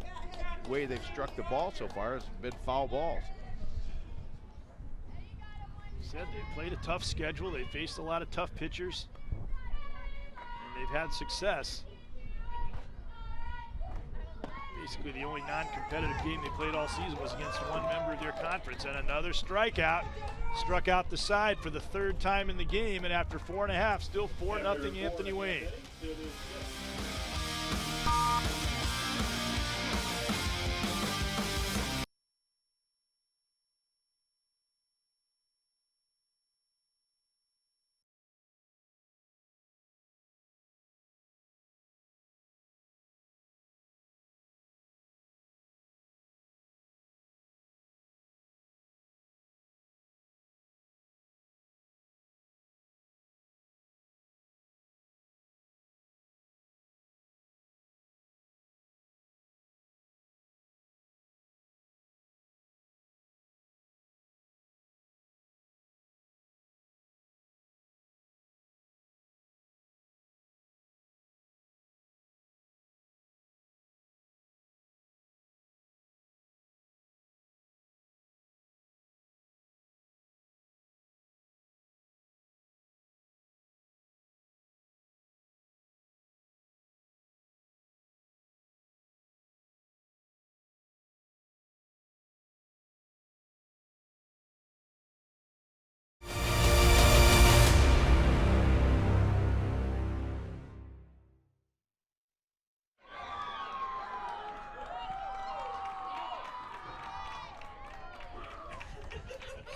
way they've struck the ball so far has been foul balls. Said they played a tough schedule. They faced a lot of tough pitchers, and they've had success. Basically, the only non-competitive game they played all season was against one member of their conference, and another strikeout. Struck out the side for the 3rd time in the game, and after 4.5, still 4-0 Anthony Wayne.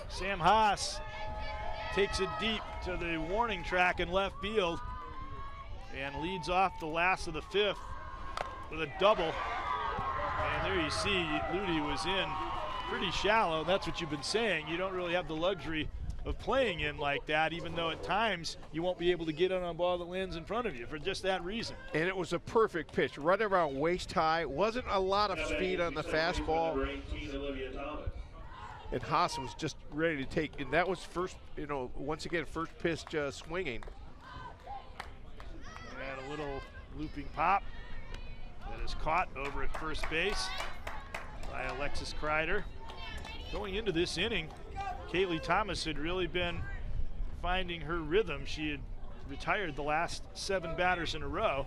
Sam Haas takes it deep to the warning track in left field and leads off the last of the 5th with a double. And there you see Ludi was in pretty shallow. That's what you've been saying. You don't really have the luxury of playing in like that, even though at times you won't be able to get on a ball that lands in front of you for just that reason. And it was a perfect pitch, right around waist high. Wasn't a lot of speed on the fastball. And Haas was just ready to take, and that was first, you know, once again, first pitch swinging. And a little looping pop. That is caught over at first base by Alexis Kreider. Going into this inning, Kaylee Thomas had really been finding her rhythm. She had retired the last 7 batters in a row,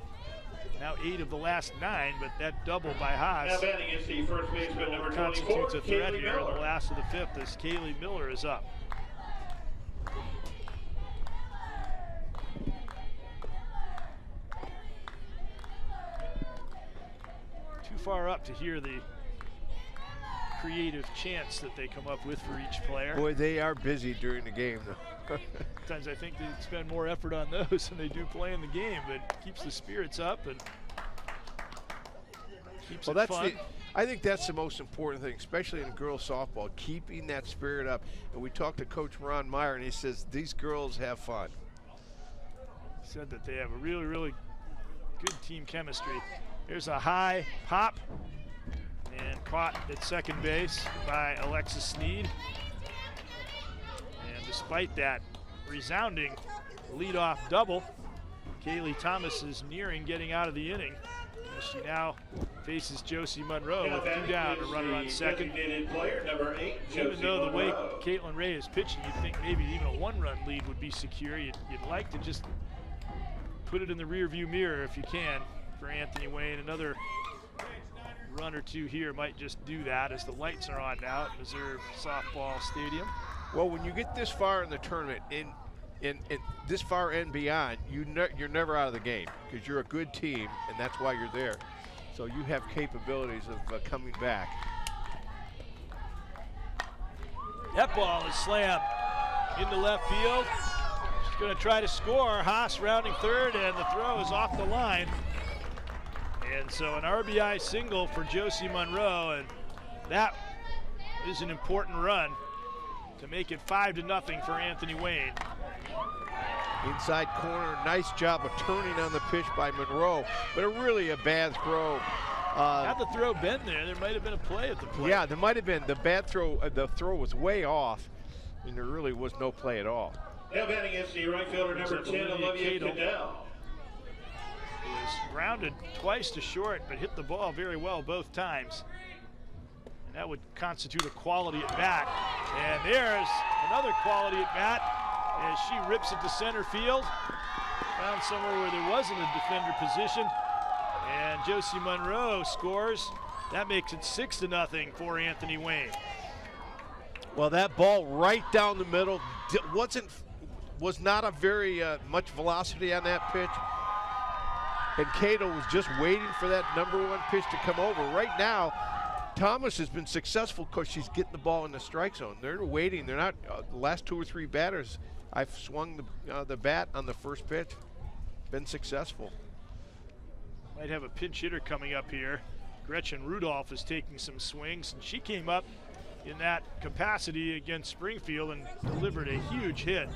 now 8 of the last 9, but that double by Haas Now batting is the first baseman, number 24, constitutes a threat Kaylee here in Miller. the last of the 5th as Kaylee Miller is up. Too far up to hear the creative chants that they come up with for each player. Boy, they are busy during the game, though. Sometimes I think they spend more effort on those than they do playing the game, but it keeps the spirits up and keeps it fun. I think that's the most important thing, especially in girls softball, keeping that spirit up. And we talked to Coach Ron Meyer, and he says these girls have fun. Said that they have a really, really good team chemistry. Here's a high pop and caught at second base by Alexis Sneed. And despite that resounding leadoff double, Kaylee Thomas is nearing getting out of the inning as she now faces Josie Monroe with 2 down, a runner on second. Player, number 8, Even though the way Caitlin Ray is pitching, you'd think maybe even a 1-run lead would be secure. You'd like to just put it in the rearview mirror if you can for Anthony Wayne. Another run or 2 here might just do that as the lights are on now at Missouri Softball Stadium. Well, when you get this far in the tournament, in this far and beyond, you're never out of the game because you're a good team, and that's why you're there. So you have capabilities of coming back. That ball is slammed into left field. She's going to try to score. Haas rounding third, and the throw is off the line. And so an RBI single for Josie Monroe, and that is an important run to make it 5-0 for Anthony Wayne. Inside corner, nice job of turning on the pitch by Monroe, but really a bad throw. Had the throw been there might have been a play at the plate. Yeah, there might have been. The bad throw, the throw was way off, and there really was no play at all. Now batting is the right fielder, number 10, Olivia Cadell. Was grounded twice to short, but hit the ball very well both times. And that would constitute a quality at bat. And there's another quality at bat as she rips it to center field. Found somewhere where there wasn't a defender position. And Josie Monroe scores. That makes it 6-0 for Anthony Wayne. Well, that ball right down the middle was not a very much velocity on that pitch. And Cato was just waiting for that #1 pitch to come over. Right now, Thomas has been successful because she's getting the ball in the strike zone. They're waiting. They're not. The last 2 or 3 batters, I've swung the bat on the first pitch. Been successful. Might have a pinch hitter coming up here. Gretchen Rudolph is taking some swings, and she came up in that capacity against Springfield and delivered a huge hit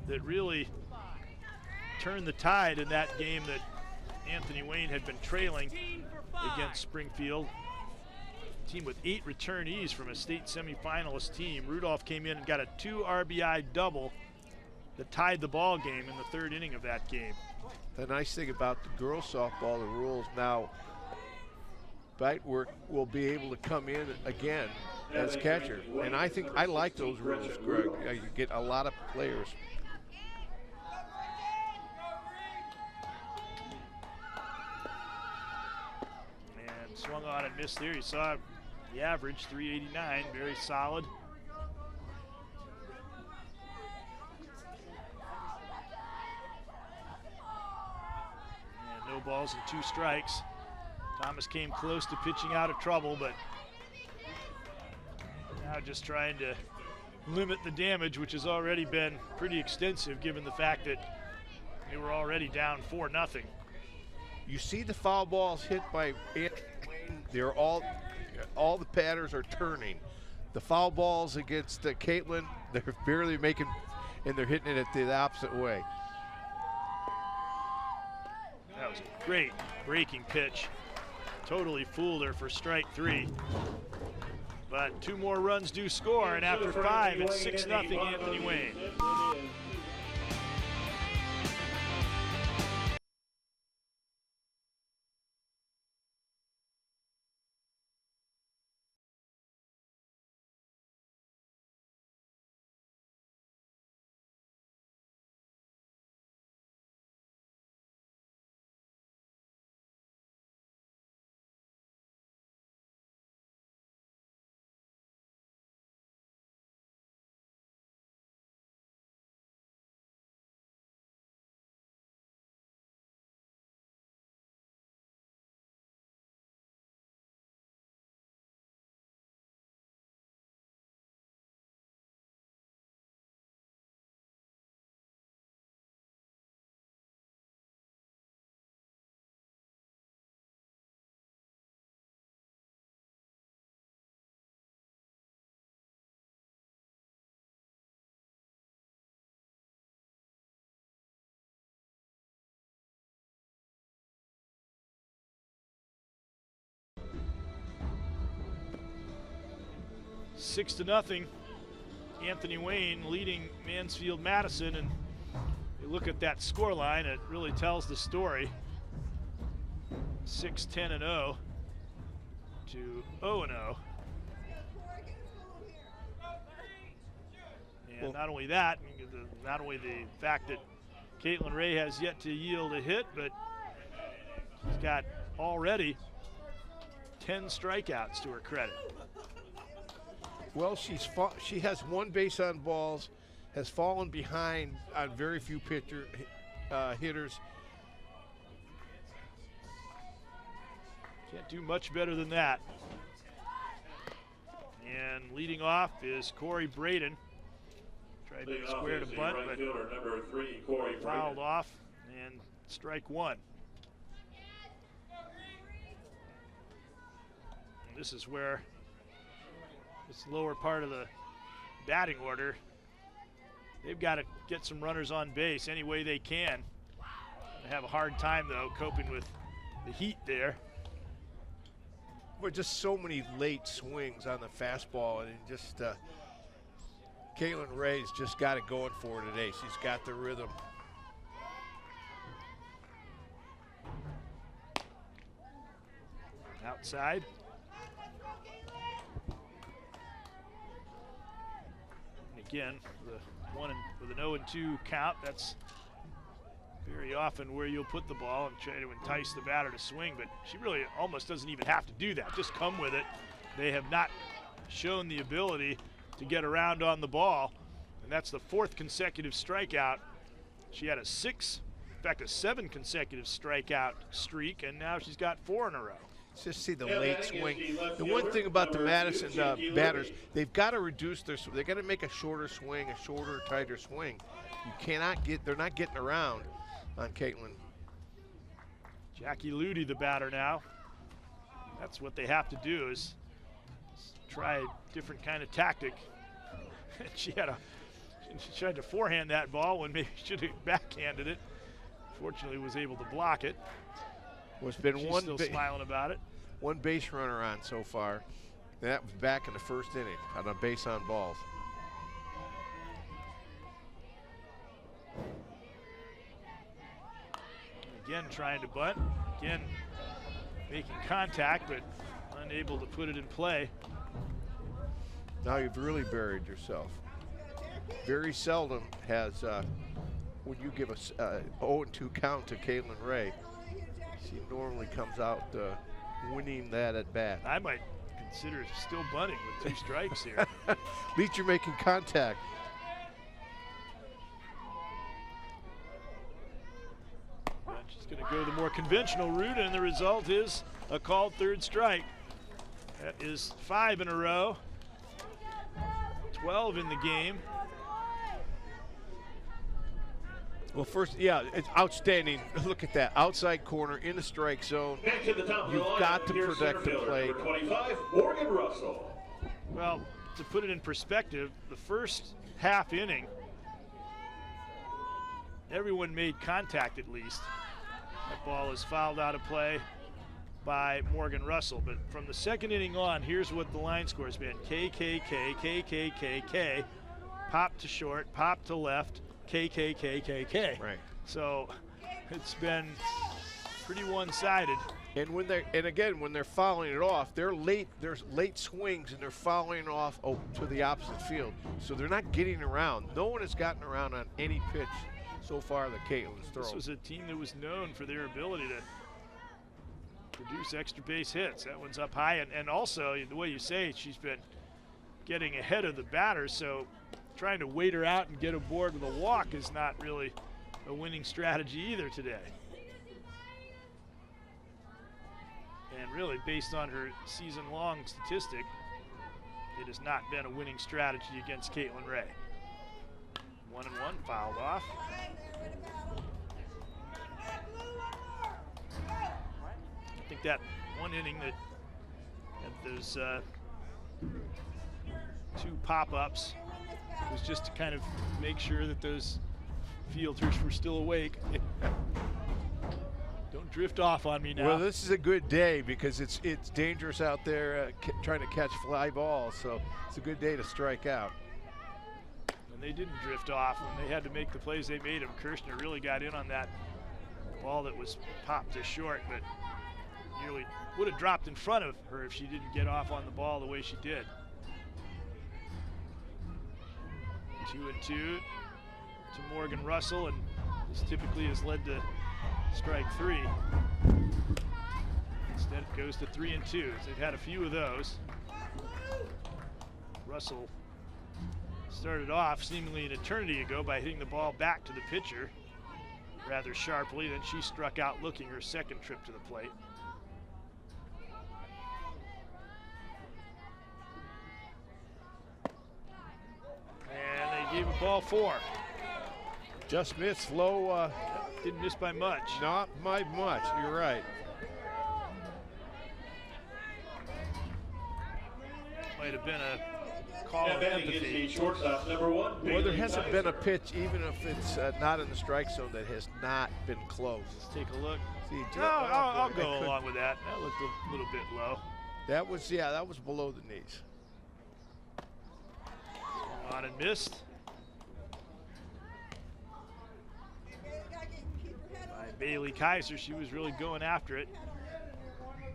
that really turned the tide in that game that Anthony Wayne had been trailing against Springfield. Team with 8 returnees from a state semifinalist team. Rudolph came in and got a 2 RBI double that tied the ball game in the 3rd inning of that game. The nice thing about the girls softball, the rules now, Bitework will be able to come in again as catcher. And I think I like those rules, Greg. You get a lot of players. And swung on and missed there. You saw the average, 389, very solid. And no balls and 2 strikes. Thomas came close to pitching out of trouble, but now just trying to limit the damage, which has already been pretty extensive given the fact that they were already down 4-0. You see the foul balls hit by Anthony Wayne. They're all the batters are turning. The foul balls against Caitlin, they're barely making, and they're hitting it the opposite way. That was a great breaking pitch. Totally fooled her for strike 3. But 2 more runs do score, and after 5, it's 6-0 Anthony Wayne. 6-0. Anthony Wayne leading Mansfield Madison, and you look at that score line, it really tells the story. 6-10-0 to 0-0. And not only that, not only the fact that Caitlin Ray has yet to yield a hit, but she's got already 10 strikeouts to her credit. Well, she has one base on balls, has fallen behind on very few hitters. Can't do much better than that. And leading off is Corey Braden. Tried to square to bunt, but number 3, Corey fouled off, and strike one. And this is where this lower part of the batting order, they've got to get some runners on base any way they can. They have a hard time, though, coping with the heat there. But just so many late swings on the fastball, and just Caitlin Ray's just got it going for her today. She's got the rhythm. Outside. And again, with an 0-2 count, that's very often where you'll put the ball and try to entice the batter to swing, but she really almost doesn't even have to do that. Just come with it. They have not shown the ability to get around on the ball, and that's the 4th consecutive strikeout. She had a 7 consecutive strikeout streak, and now she's got 4 in a row. Just see the late swing. The one thing about the Madison batters, they've got to reduce they've got to make a shorter swing, a shorter, tighter swing. You cannot they're not getting around on Caitlin. Jackie Ludy, the batter now. That's what they have to do, is try a different kind of tactic. She tried to forehand that ball when maybe she should have backhanded it. Fortunately, was able to block it. Well, been She's still smiling about it. One base runner on so far. That was back in the 1st inning on a base on balls. Again, trying to bunt. Again, making contact, but unable to put it in play. Now you've really buried yourself. Very seldom has, when you give a 0-2 count to Caitlin Ray, she normally comes out winning that at bat. I might consider still bunting with 2 strikes here. At least you're making contact. She's going to go the more conventional route, and the result is a called 3rd strike. That is 5 in a row, 12 in the game. Well, first, yeah, it's outstanding. Look at that, outside corner in the strike zone. You've got to protect the plate. 25, Morgan Russell. Well, to put it in perspective, the first half inning, everyone made contact at least. That ball is fouled out of play by Morgan Russell. But from the 2nd inning on, here's what the line score has been. K, K, K, K, K, K, K. Pop to short, pop to left, K, K, K, K, K. Right. So it's been pretty one-sided. And when they're fouling it off, there's late swings and they're fouling off to the opposite field. So they're not getting around. No one has gotten around on any pitch so far that Caitlin's thrown. This was a team that was known for their ability to produce extra base hits. That one's up high, and also the way you say it, she's been getting ahead of the batter, so trying to wait her out and get aboard with a walk is not really a winning strategy either today. And really, based on her season-long statistic, it has not been a winning strategy against Caitlin Ray. 1-1, fouled off. I think that one inning that had those 2 pop-ups was just to kind of make sure that those fielders were still awake. Don't drift off on me now. Well, this is a good day because it's dangerous out there trying to catch fly balls, so it's a good day to strike out. And they didn't drift off when they had to make the plays they made. Kirshner really got in on that ball that was popped to short, but nearly would have dropped in front of her if she didn't get off on the ball the way she did. 2-2 to Morgan Russell, and this typically has led to strike 3. Instead it goes to 3-2. They've had a few of those. Russell started off seemingly an eternity ago by hitting the ball back to the pitcher rather sharply. Then she struck out looking her second trip to the plate. And they gave a ball 4. Just missed, low. Didn't miss by much. Not by much, you're right. Might have been a call Now of batting is empathy. the shortstop, number 1. Well, there Bailey hasn't Kaiser. been a pitch, even if it's not in the strike zone, that has not been close. Let's take a look. See, No, I'll go along with that. That looked a little bit low. That was below the knees. On and missed. By Bailey Kaiser, she was really going after it.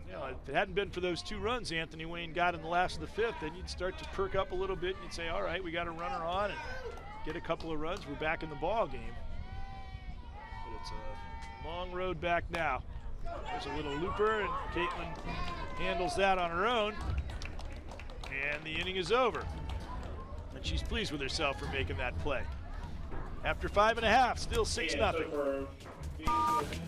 You know, if it hadn't been for those 2 runs Anthony Wayne got in the last of the 5th, then you'd start to perk up a little bit and you'd say, all right, we got a runner on and get a couple of runs. We're back in the ball game. But it's a long road back now. There's a little looper, and Caitlin handles that on her own. And the inning is over. And she's pleased with herself for making that play. After 5.5, still 6-0. For BCSN.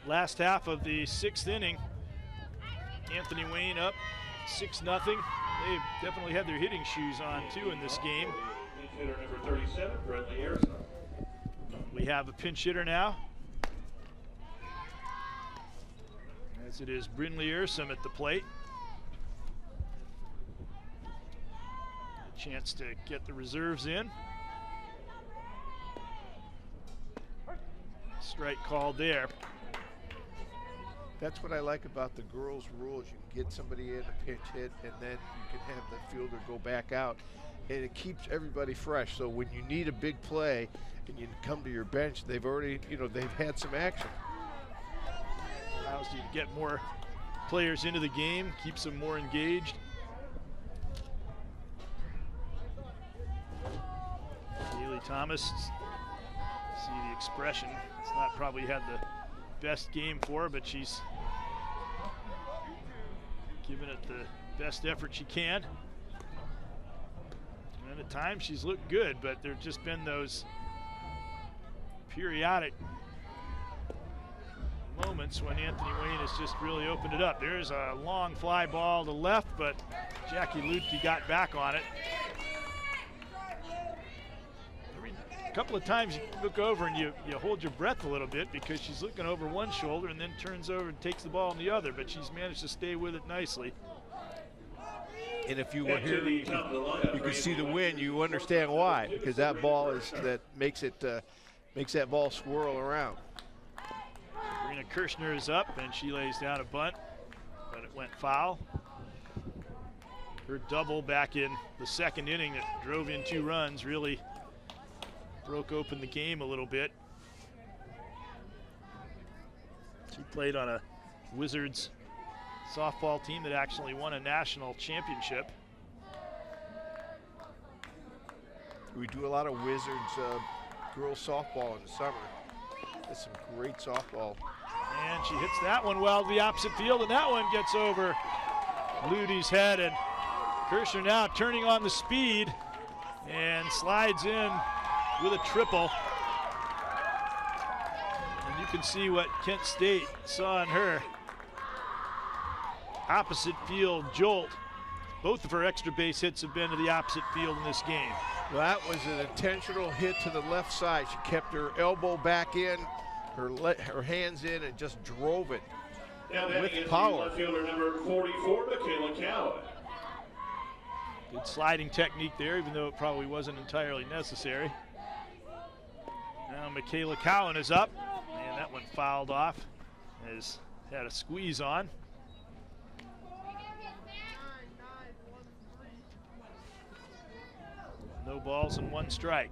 Last half of the 6th inning. Anthony Wayne up 6-0. They've definitely had their hitting shoes on too in this game. Pinch hitter number 37, Brentley Harrison. We have a pinch hitter now, as it is Brinley Earsom at the plate. A chance to get the reserves in. Strike called there. That's what I like about the girls' rules. You can get somebody in a pinch hit, and then you can have the fielder go back out, and it keeps everybody fresh. So when you need a big play and you come to your bench, they've already, they've had some action. Allows you to get more players into the game, keeps them more engaged. Haley Thomas, see the expression. It's not probably had the best game for her, but she's giving it the best effort she can. And at times she's looked good, but there've just been those periodic moments when Anthony Wayne has just really opened it up. There's a long fly ball to left, but Jackie Lutke got back on it. A couple of times you look over and you hold your breath a little bit because she's looking over one shoulder and then turns over and takes the ball on the other, but she's managed to stay with it nicely. And if you were here, you could see the wind. You understand why, because that ball makes that ball swirl around. Sabrina Kirshner is up and she lays down a bunt, but it went foul. Her double back in the second inning that drove in 2 runs really broke open the game a little bit. She played on a Wizards softball team that actually won a national championship. We do a lot of Wizards girls softball in the summer. That's some great softball. And she hits that one well to the opposite field, and that one gets over Ludy's head. And Kirshner now turning on the speed and slides in with a triple. And you can see what Kent State saw in her. Opposite field jolt. Both of her extra base hits have been to the opposite field in this game. Well, that was an intentional hit to the left side. She kept her elbow back in, her hands in, and just drove it with power. Left fielder number 44, Michaela Cowan. Good sliding technique there, even though it probably wasn't entirely necessary. Now Michaela Cowan is up, and that one fouled off. Has had a squeeze on. No balls and 1 strike.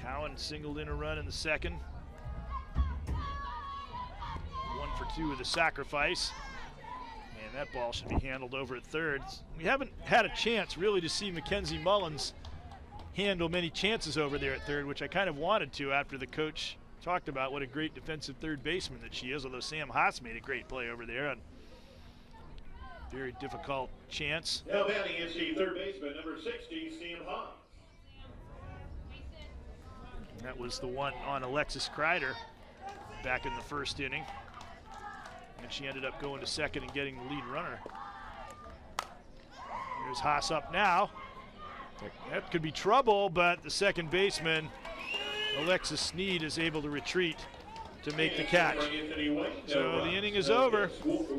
Cowan singled in a run in the second. 1 for 2 with a sacrifice. And that ball should be handled over at third. We haven't had a chance really to see Mackenzie Mullins handle many chances over there at third, which I kind of wanted to after the coach talked about what a great defensive third baseman that she is, although Sam Haas made a great play over there. And very difficult chance. Now batting is the third baseman, number 60, Sam Haas. That was the one on Alexis Kreider back in the first inning. And she ended up going to second and getting the lead runner. Here's Haas up now. That could be trouble, but the second baseman, Alexis Sneed, is able to retreat to make the catch. So the inning is over,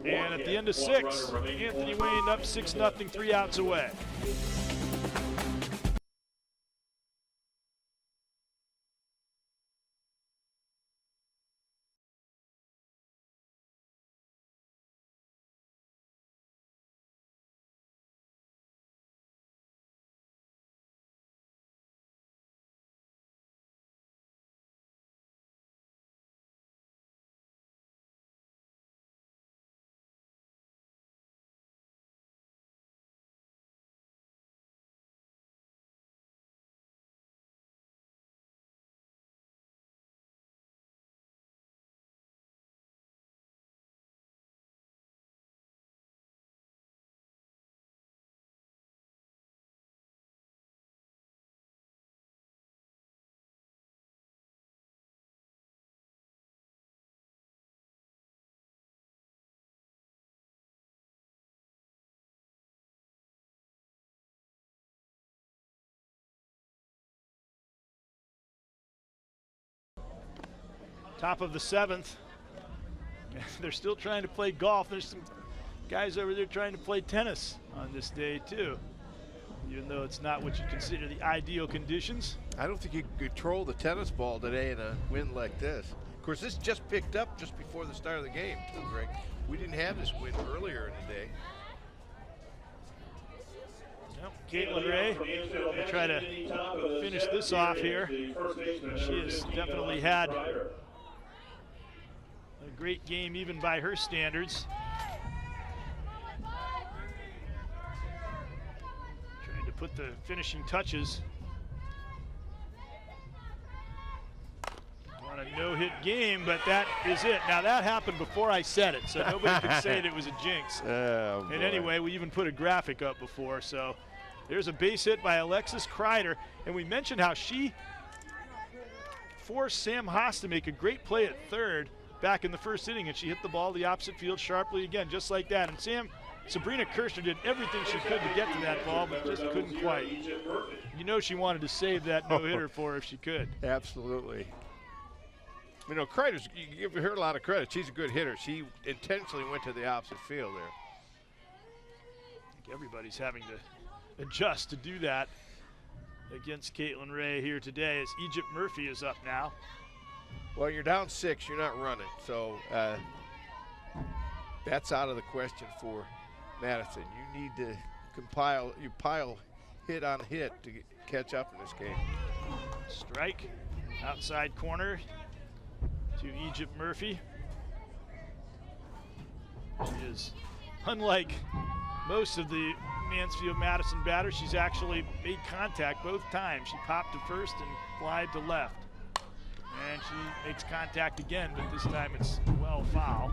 and at the end of 6, Anthony Wayne up 6-0, 3 outs away. Top of the 7th. They're still trying to play golf. There's some guys over there trying to play tennis on this day too, even though it's not what you consider the ideal conditions. I don't think you can control the tennis ball today in a wind like this. Of course, this just picked up just before the start of the game too, Greg. We didn't have this wind earlier in the day. Caitlin Ray will try to finish this off here. She has definitely had a great game even by her standards. Trying to put the finishing touches on a no-hit game, but that is it. Now that happened before I said it, so nobody could say that it was a jinx. Oh, and anyway, we even put a graphic up before, so there's a base hit by Alexis Kreider, and we mentioned how she forced Sam Haas to make a great play at third back in the first inning, and she hit the ball to the opposite field sharply again, just like that. And Sabrina Kirshner did everything she could to get to that ball, but just couldn't quite. You know she wanted to save that no-hitter for her if she could. Absolutely. You know, Kreider's, you give her a lot of credit. She's a good hitter. She intentionally went to the opposite field there. I think everybody's having to adjust to do that against Caitlin Ray here today, as Egypt Murphy is up now. Well, you're down 6, you're not running. So That's out of the question for Madison. You need to pile hit on hit to catch up in this game. Strike, outside corner to Egypt Murphy. She is, unlike most of the Mansfield-Madison batters, she's actually made contact both times. She popped to first and flied to left. And she makes contact again, but this time it's well foul.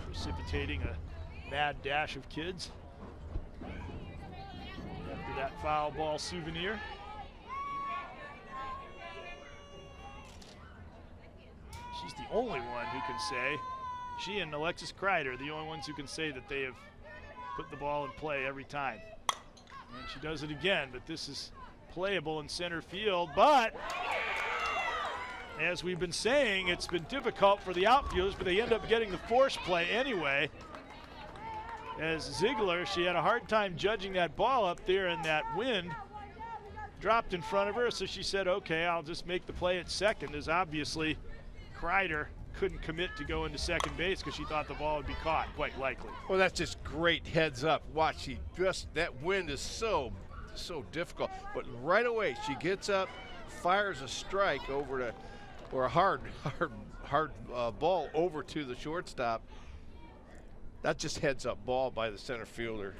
Precipitating a mad dash of kids after that foul ball souvenir. She's the only one who can say, she and Alexis Kreider are the only ones who can say that they have put the ball in play every time. And she does it again, but this is playable in center field. But as we've been saying, it's been difficult for the outfielders, but they end up getting the force play anyway. As Ziegler, she had a hard time judging that ball up there, and that wind dropped in front of her, so she said, okay, I'll just make the play at second, as obviously Kreider couldn't commit to go into second base because she thought the ball would be caught, quite likely. Well, that's just great heads up. Watch, that wind is so difficult, but right away she gets up, fires a strike over to, or a hard ball over to the shortstop. That's just heads up ball by the center fielder.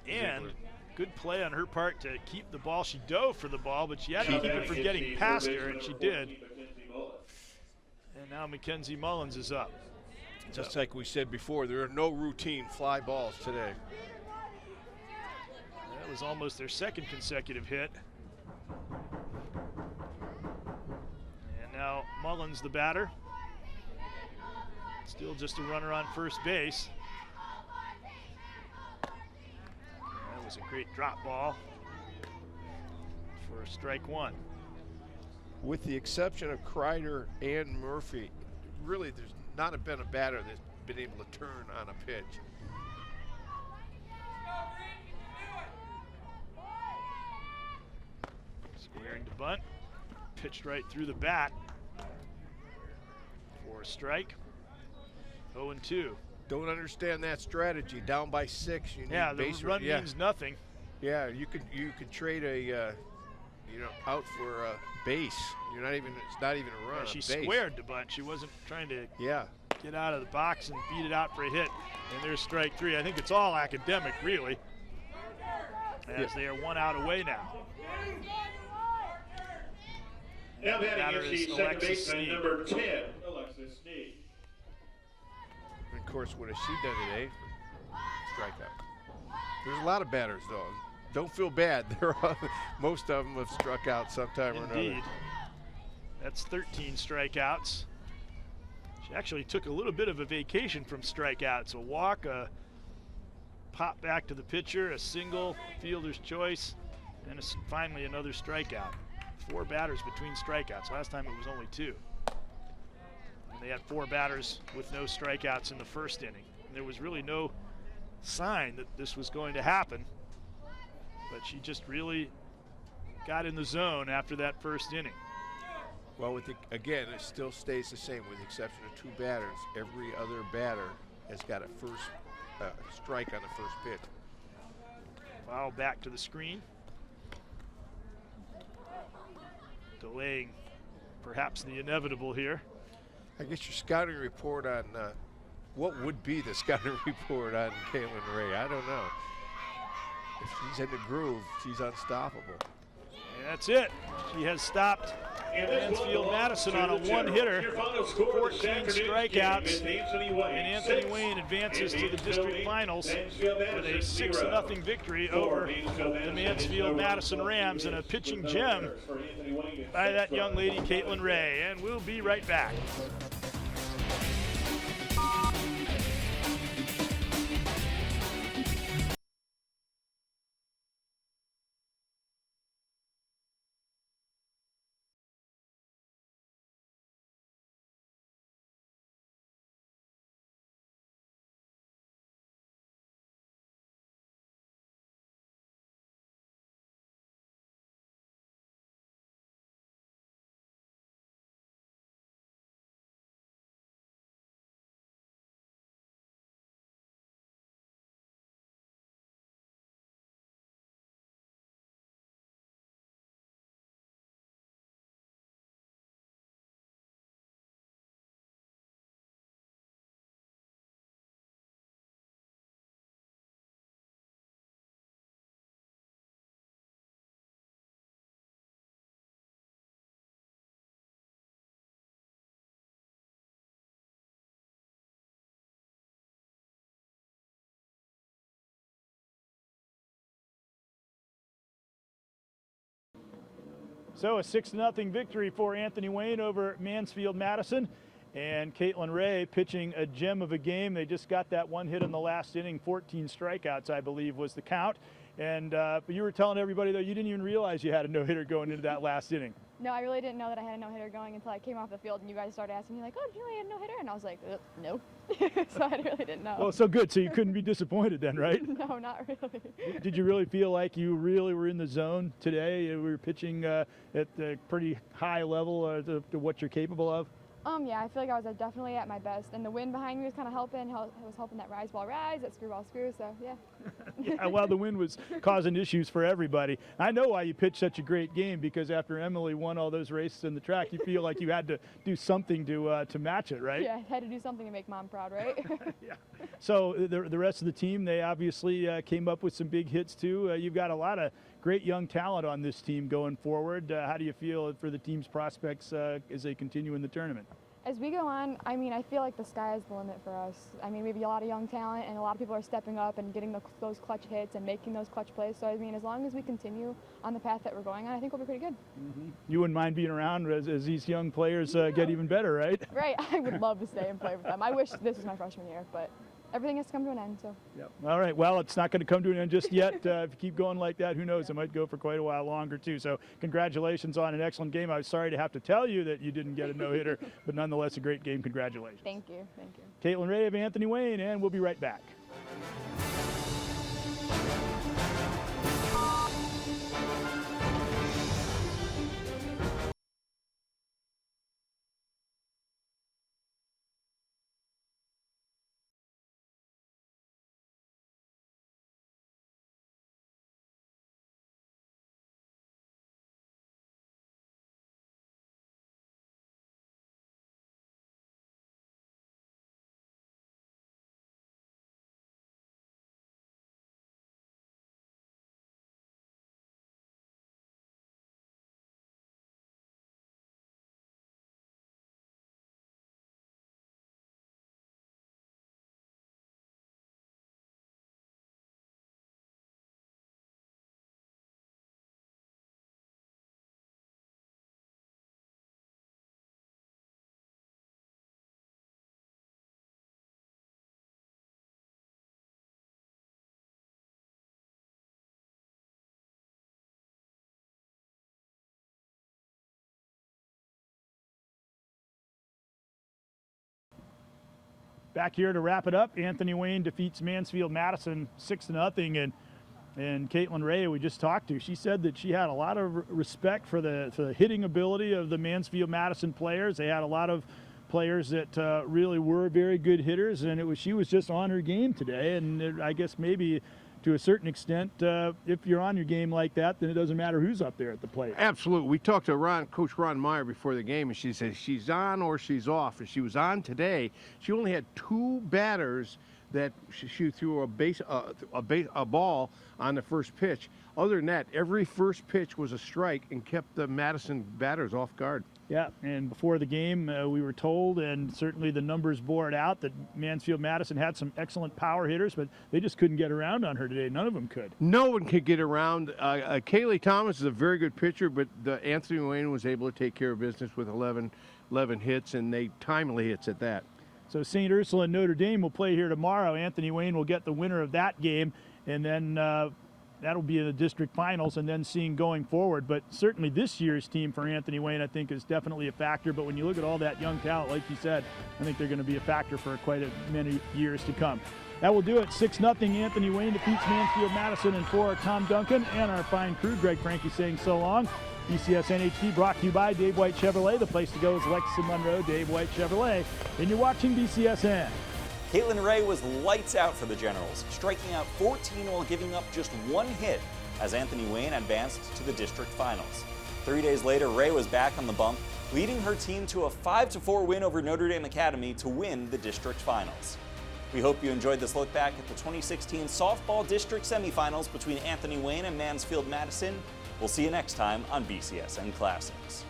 And good play on her part to keep the ball. She dove for the ball, but she had to keep it from getting past her, and she did. And now Mackenzie Mullins is up. Just like we said before, there are no routine fly balls today. That was almost their second consecutive hit. And now Mullins, the batter. Still just a runner on first base. That was a great drop ball for strike one. With the exception of Kreider and Murphy, really there's not been a batter that's been able to turn on a pitch. Squaring to bunt, pitched right through the bat for a strike. 0-2. Don't understand that strategy. Down by 6, you need the base run means nothing. Yeah, you could trade a out for a base. It's not even a run. She base. squared the bunt. She wasn't trying to get out of the box and beat it out for a hit. And there's strike 3. I think it's all academic, really, as they are 1 out away now. Now batting is the second baseman, number 10, Alexis Sneed. And of course, what has she done today? Strikeout. There's a lot of batters, though. Don't feel bad. Most of them have struck out sometime or Indeed. another. That's 13 strikeouts. She actually took a little bit of a vacation from strikeouts. A walk, a pop back to the pitcher, a single, fielder's choice, and finally another strikeout. 4 batters between strikeouts. Last time it was only 2. And they had 4 batters with no strikeouts in the first inning. And there was really no sign that this was going to happen. But she just really got in the zone after that first inning. Well, again, it still stays the same with the exception of 2 batters. Every other batter has got a first strike on the first pitch. Foul back to the screen. Delaying perhaps the inevitable here. I guess your scouting report on what would be the scouting report on Caitlin Ray? I don't know. If she's in the groove, she's unstoppable. And that's it. She has stopped Mansfield Madison on a 1-hitter, 14 strikeouts, and Anthony Wayne advances to the district finals with a 6-0 victory over the Mansfield Madison Rams, and a pitching gem by that young lady, Caitlin Ray. And we'll be right back. So a 6-0 victory for Anthony Wayne over Mansfield Madison. And Caitlin Ray pitching a gem of a game. They just got that one hit in the last inning, 14 strikeouts, I believe, was the count. And but you were telling everybody, though, you didn't even realize you had a no-hitter going into that last inning. No, I really didn't know that I had a no-hitter going until I came off the field and you guys started asking me, like, oh, did you know you had a no-hitter? And I was like, no. So I really didn't know. Well, so good. So you couldn't be disappointed then, right? No, not really. Did you really feel like you really were in the zone today? We were pitching at a pretty high level to what you're capable of? Yeah, I feel like I was definitely at my best, and the wind behind me was kind of helping. I was hoping that rise ball rise, that screw ball screw, so yeah. Yeah, well, the wind was causing issues for everybody. I know why you pitched such a great game, because after Emily won all those races in the track, you feel like you had to do something to match it, right? Yeah, I had to do something to make Mom proud, right? Yeah. So the rest of the team, they obviously came up with some big hits too. You've got a lot of great young talent on this team going forward. How do you feel for the team's prospects as they continue in the tournament? As we go on, I mean, I feel like the sky is the limit for us. I mean, we have a lot of young talent, and a lot of people are stepping up and getting those clutch hits and making those clutch plays. So, I mean, as long as we continue on the path that we're going on, I think we'll be pretty good. Mm-hmm. You wouldn't mind being around as these young players get even better, right? Right. I would love to stay and play with them. I wish this was my freshman year, but everything has to come to an end. So. Yep. All right. Well, it's not going to come to an end just yet. If you keep going like that, who knows? It might go for quite a while longer too. So, congratulations on an excellent game. I was sorry to have to tell you that you didn't get a no-hitter, but nonetheless, a great game. Congratulations. Thank you. Thank you. Caitlin Ray of Anthony Wayne, and we'll be right back. Back here to wrap it up, Anthony Wayne defeats Mansfield Madison 6-0, and Caitlin Ray, we just talked to, she said that she had a lot of respect for the hitting ability of the Mansfield Madison players. They had a lot of players that really were very good hitters, and she was just on her game today. And I guess maybe to a certain extent, if you're on your game like that, then it doesn't matter who's up there at the plate. Absolutely. We talked to Coach Ron Meyer before the game, and she said she's on or she's off. And she was on today. She only had 2 batters that she threw a ball on the first pitch. Other than that, every first pitch was a strike and kept the Madison batters off guard. Yeah, and before the game, we were told, and certainly the numbers bore it out, that Mansfield Madison had some excellent power hitters, but they just couldn't get around on her today. None of them could. No one could get around. Kaylee Thomas is a very good pitcher, but Anthony Wayne was able to take care of business with 11 hits, and they timely hits at that. So St. Ursula and Notre Dame will play here tomorrow. Anthony Wayne will get the winner of that game, and then that'll be in the district finals, and then seeing going forward. But certainly this year's team for Anthony Wayne, I think, is definitely a factor. But when you look at all that young talent, like you said, I think they're going to be a factor for quite many years to come. That will do it. 6-0 Anthony Wayne defeats Mansfield Madison. And for Tom Duncan and our fine crew, Greg Frankie saying so long. BCSN HD brought to you by Dave White Chevrolet. The place to go is Lexington Monroe, Dave White Chevrolet. And you're watching BCSN. Caitlin Ray was lights out for the Generals, striking out 14 while giving up just 1 hit as Anthony Wayne advanced to the district finals. 3 days later, Ray was back on the bump, leading her team to a 5-4 win over Notre Dame Academy to win the district finals. We hope you enjoyed this look back at the 2016 softball district semifinals between Anthony Wayne and Mansfield Madison. We'll see you next time on BCSN Classics.